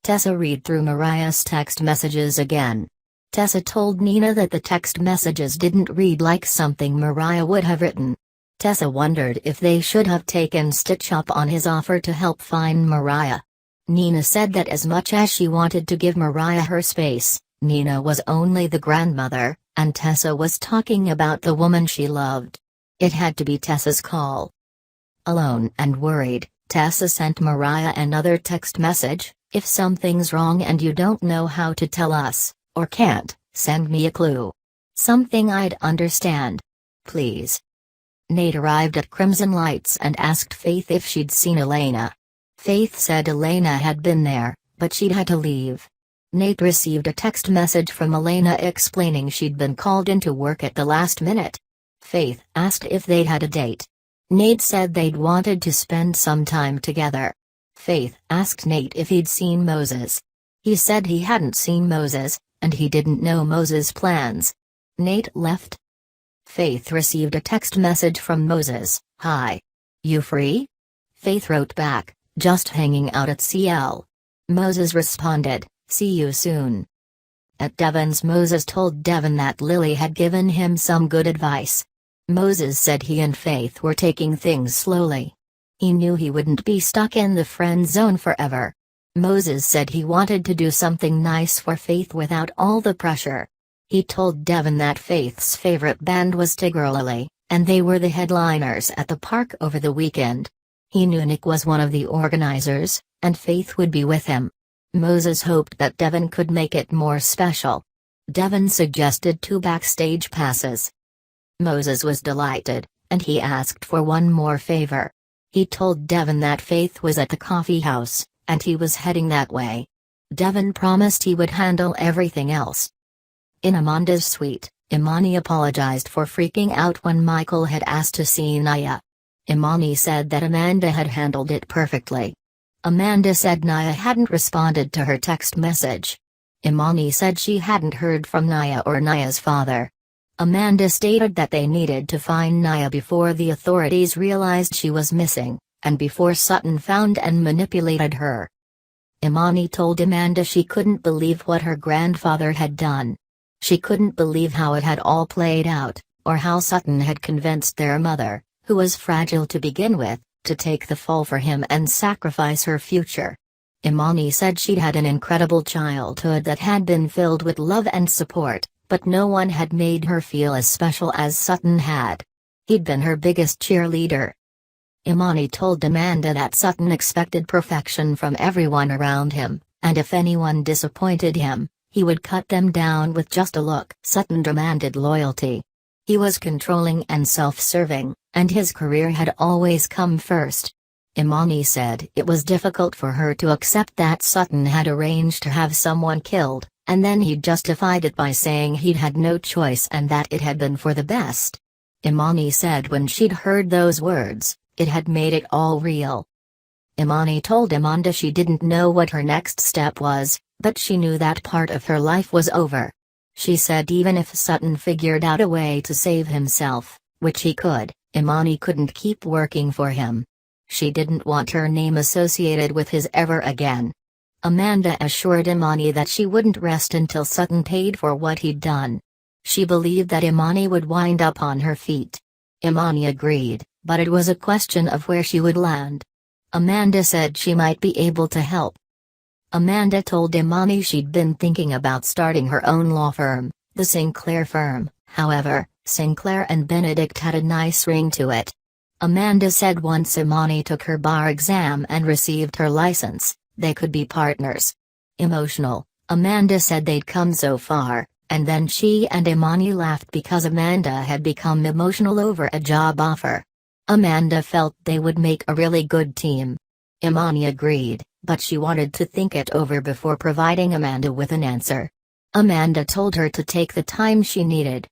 Tessa read through Mariah's text messages again. Tessa told Nina that the text messages didn't read like something Mariah would have written. Tessa wondered if they should have taken Stitch up on his offer to help find Mariah. Nina said that as much as she wanted to give Mariah her space, Nina was only the grandmother, and Tessa was talking about the woman she loved. It had to be Tessa's call. Alone and worried, Tessa sent Mariah another text message: "If something's wrong and you don't know how to tell us, or can't, send me a clue. Something I'd understand. Please." Nate arrived at Crimson Lights and asked Faith if she'd seen Elena. Faith said Elena had been there, but she'd had to leave. Nate received a text message from Elena explaining she'd been called into work at the last minute. Faith asked if they'd had a date. Nate said they'd wanted to spend some time together. Faith asked Nate if he'd seen Moses. He said he hadn't seen Moses, and he didn't know Moses' plans. Nate left. Faith received a text message from Moses: "Hi. You free?" Faith wrote back, "Just hanging out at CL." Moses responded, "See you soon." At Devon's, Moses told Devon that Lily had given him some good advice. Moses said he and Faith were taking things slowly. He knew he wouldn't be stuck in the friend zone forever. Moses said he wanted to do something nice for Faith without all the pressure. He told Devon that Faith's favorite band was Tiggerlily, and they were the headliners at the park over the weekend. He knew Nick was one of the organizers, and Faith would be with him. Moses hoped that Devon could make it more special. Devon suggested 2 backstage passes. Moses was delighted, and he asked for one more favor. He told Devon that Faith was at the coffee house, and he was heading that way. Devon promised he would handle everything else. In Amanda's suite, Imani apologized for freaking out when Michael had asked to see Naya. Imani said that Amanda had handled it perfectly. Amanda said Naya hadn't responded to her text message. Imani said she hadn't heard from Naya or Naya's father. Amanda stated that they needed to find Naya before the authorities realized she was missing, and before Sutton found and manipulated her. Imani told Amanda she couldn't believe what her grandfather had done. She couldn't believe how it had all played out, or how Sutton had convinced their mother, who was fragile to begin with, to take the fall for him and sacrifice her future. Imani said she'd had an incredible childhood that had been filled with love and support, but no one had made her feel as special as Sutton had. He'd been her biggest cheerleader. Imani told Amanda that Sutton expected perfection from everyone around him, and if anyone disappointed him, he would cut them down with just a look. Sutton demanded loyalty. He was controlling and self-serving, and his career had always come first. Imani said it was difficult for her to accept that Sutton had arranged to have someone killed, and then he justified it by saying he'd had no choice and that it had been for the best. Imani said when she'd heard those words, it had made it all real. Imani told Amanda she didn't know what her next step was, but she knew that part of her life was over. She said even if Sutton figured out a way to save himself, which he could, Imani couldn't keep working for him. She didn't want her name associated with his ever again. Amanda assured Imani that she wouldn't rest until Sutton paid for what he'd done. She believed that Imani would wind up on her feet. Imani agreed, but it was a question of where she would land. Amanda said she might be able to help. Amanda told Imani she'd been thinking about starting her own law firm, the Sinclair firm. However, Sinclair and Benedict had a nice ring to it. Amanda said once Imani took her bar exam and received her license, they could be partners. Emotional, Amanda said they'd come so far, and then she and Imani laughed because Amanda had become emotional over a job offer. Amanda felt they would make a really good team. Imani agreed, but she wanted to think it over before providing Amanda with an answer. Amanda told her to take the time she needed.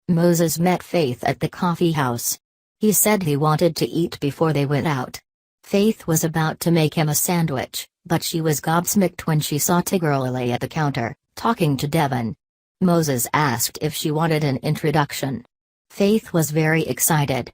Moses met Faith at the coffee house. He said he wanted to eat before they went out. Faith was about to make him a sandwich, but she was gobsmacked when she saw Tiggerlily at the counter, talking to Devon. Moses asked if she wanted an introduction. Faith was very excited.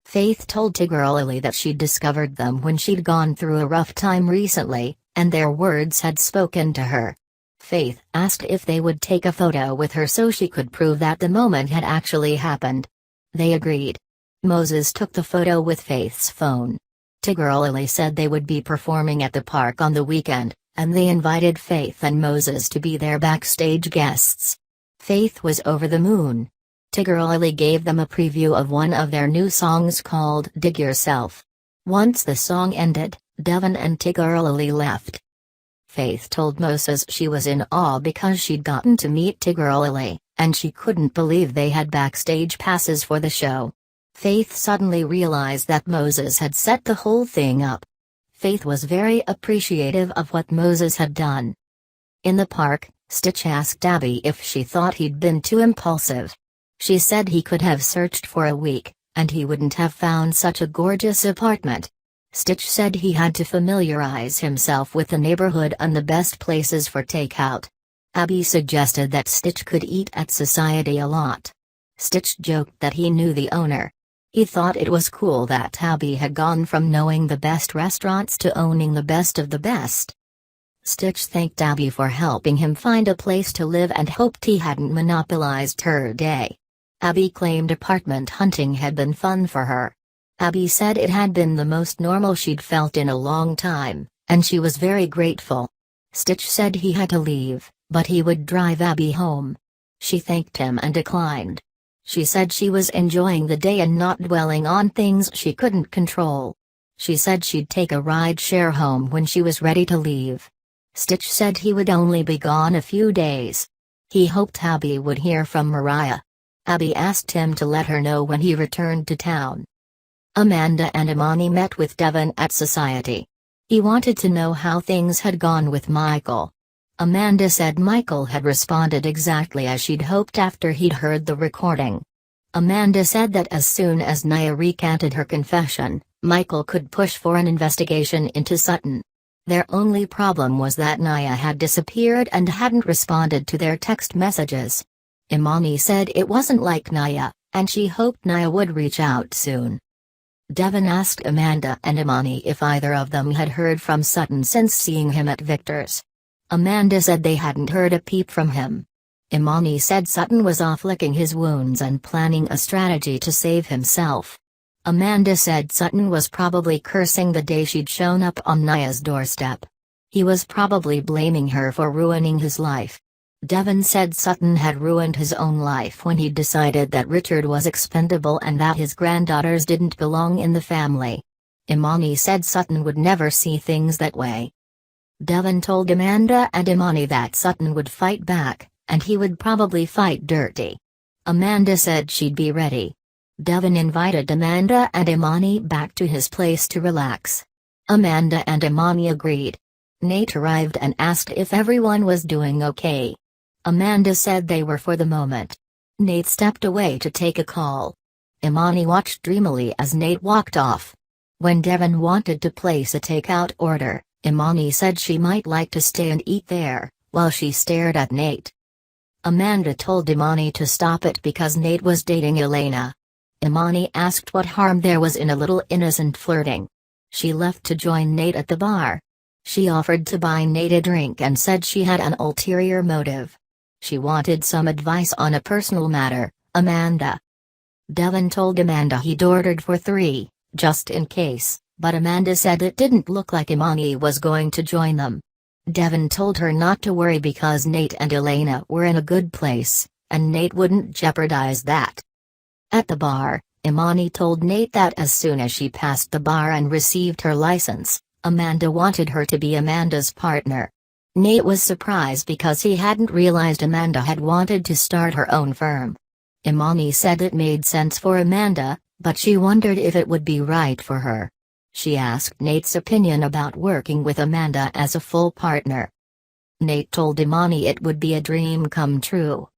Faith told Tiggerlily that she'd discovered them when she'd gone through a rough time recently, and their words had spoken to her. Faith asked if they would take a photo with her so she could prove that the moment had actually happened. They agreed. Moses took the photo with Faith's phone. Tiggerlily said they would be performing at the park on the weekend, and they invited Faith and Moses to be their backstage guests. Faith was over the moon. Tiggerlily gave them a preview of one of their new songs called Dig Yourself. Once the song ended, Devon and Tiggerlily left. Faith told Moses she was in awe because she'd gotten to meet Tiggerlily, and she couldn't believe they had backstage passes for the show. Faith suddenly realized that Moses had set the whole thing up. Faith was very appreciative of what Moses had done. In the park, Stitch asked Abby if she thought he'd been too impulsive. She said he could have searched for a week, and he wouldn't have found such a gorgeous apartment. Stitch said he had to familiarize himself with the neighborhood and the best places for takeout. Abby suggested that Stitch could eat at Society a lot. Stitch joked that he knew the owner. He thought it was cool that Abby had gone from knowing the best restaurants to owning the best of the best. Stitch thanked Abby for helping him find a place to live and hoped he hadn't monopolized her day. Abby claimed apartment hunting had been fun for her. Abby said it had been the most normal she'd felt in a long time, and she was very grateful. Stitch said he had to leave, but he would drive Abby home. She thanked him and declined. She said she was enjoying the day and not dwelling on things she couldn't control. She said she'd take a ride-share home when she was ready to leave. Stitch said he would only be gone a few days. He hoped Abby would hear from Mariah. Abby asked him to let her know when he returned to town. Amanda and Imani met with Devon at Society. He wanted to know how things had gone with Michael. Amanda said Michael had responded exactly as she'd hoped after he'd heard the recording. Amanda said that as soon as Nia recanted her confession, Michael could push for an investigation into Sutton. Their only problem was that Nia had disappeared and hadn't responded to their text messages. Imani said it wasn't like Nia, and she hoped Nia would reach out soon. Devon asked Amanda and Imani if either of them had heard from Sutton since seeing him at Victor's. Amanda said they hadn't heard a peep from him. Imani said Sutton was off licking his wounds and planning a strategy to save himself. Amanda said Sutton was probably cursing the day she'd shown up on Nia's doorstep. He was probably blaming her for ruining his life. Devon said Sutton had ruined his own life when he decided that Richard was expendable and that his granddaughters didn't belong in the family. Imani said Sutton would never see things that way. Devon told Amanda and Imani that Sutton would fight back, and he would probably fight dirty. Amanda said she'd be ready. Devon invited Amanda and Imani back to his place to relax. Amanda and Imani agreed. Nate arrived and asked if everyone was doing okay. Amanda said they were for the moment. Nate stepped away to take a call. Imani watched dreamily as Nate walked off. When Devon wanted to place a takeout order, Imani said she might like to stay and eat there, while she stared at Nate. Amanda told Imani to stop it because Nate was dating Elena. Imani asked what harm there was in a little innocent flirting. She left to join Nate at the bar. She offered to buy Nate a drink and said she had an ulterior motive. She wanted some advice on a personal matter, Amanda. Devon told Amanda he'd ordered for 3, just in case, but Amanda said it didn't look like Imani was going to join them. Devon told her not to worry because Nate and Elena were in a good place, and Nate wouldn't jeopardize that. At the bar, Imani told Nate that as soon as she passed the bar and received her license, Amanda wanted her to be Amanda's partner. Nate was surprised because he hadn't realized Amanda had wanted to start her own firm. Imani said it made sense for Amanda, but she wondered if it would be right for her. She asked Nate's opinion about working with Amanda as a full partner. Nate told Imani it would be a dream come true.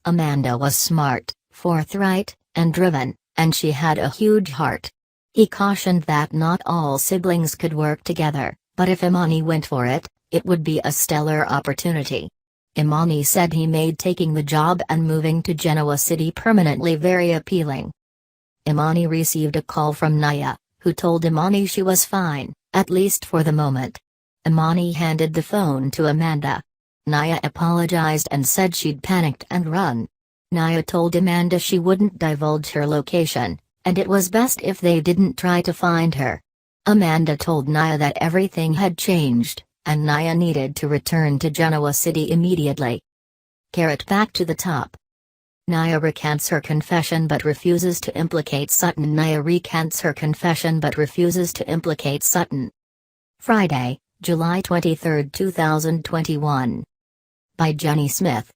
Amanda was smart, forthright, and driven, and she had a huge heart. He cautioned that not all siblings could work together, but if Imani went for it, it would be a stellar opportunity. Imani said he made taking the job and moving to Genoa City permanently very appealing. Imani received a call from Nia, who told Imani she was fine, at least for the moment. Imani handed the phone to Amanda. Nia apologized and said she'd panicked and run. Nia told Amanda she wouldn't divulge her location, and it was best if they didn't try to find her. Amanda told Nia that everything had changed, and Nia needed to return to Genoa City immediately. Carrot back to the top. Nia recants her confession but refuses to implicate Sutton. Nia recants her confession but refuses to implicate Sutton. Friday, July 23, 2021. By Jenny Smith.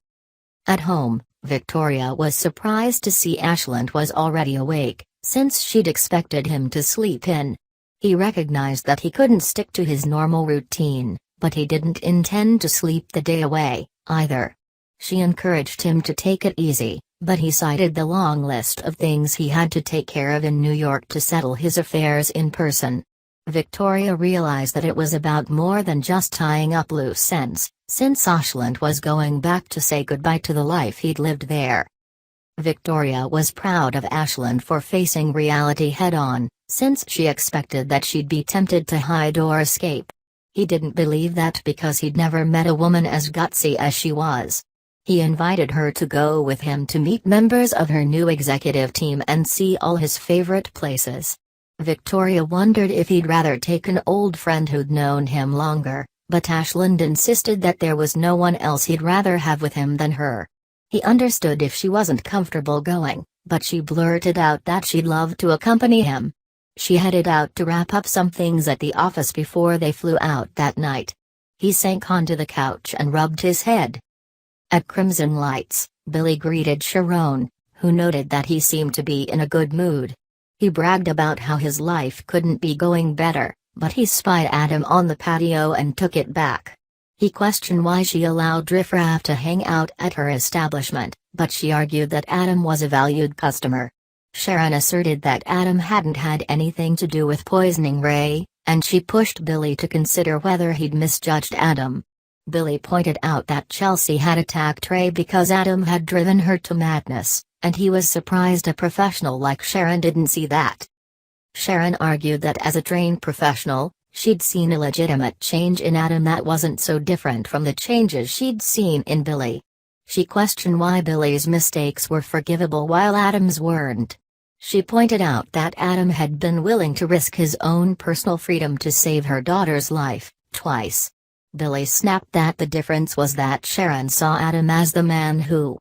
At home, Victoria was surprised to see Ashland was already awake, since she'd expected him to sleep in. He recognized that he couldn't stick to his normal routine, but he didn't intend to sleep the day away, either. She encouraged him to take it easy, but he cited the long list of things he had to take care of in New York to settle his affairs in person. Victoria realized that it was about more than just tying up loose ends, since Ashland was going back to say goodbye to the life he'd lived there. Victoria was proud of Ashland for facing reality head-on, since she expected that she'd be tempted to hide or escape. He didn't believe that because he'd never met a woman as gutsy as she was. He invited her to go with him to meet members of her new executive team and see all his favorite places. Victoria wondered if he'd rather take an old friend who'd known him longer, but Ashland insisted that there was no one else he'd rather have with him than her. He understood if she wasn't comfortable going, but she blurted out that she'd love to accompany him. She headed out to wrap up some things at the office before they flew out that night. He sank onto the couch and rubbed his head. At Crimson Lights, Billy greeted Sharon, who noted that he seemed to be in a good mood. He bragged about how his life couldn't be going better, but he spied Adam on the patio and took it back. He questioned why she allowed riffraff to hang out at her establishment, but she argued that Adam was a valued customer. Sharon asserted that Adam hadn't had anything to do with poisoning Ray, and she pushed Billy to consider whether he'd misjudged Adam. Billy pointed out that Chelsea had attacked Ray because Adam had driven her to madness, and he was surprised a professional like Sharon didn't see that. Sharon argued that as a trained professional, she'd seen a legitimate change in Adam that wasn't so different from the changes she'd seen in Billy. She questioned why Billy's mistakes were forgivable while Adam's weren't. She pointed out that Adam had been willing to risk his own personal freedom to save her daughter's life, twice. Billy snapped that the difference was that Sharon saw Adam as the man who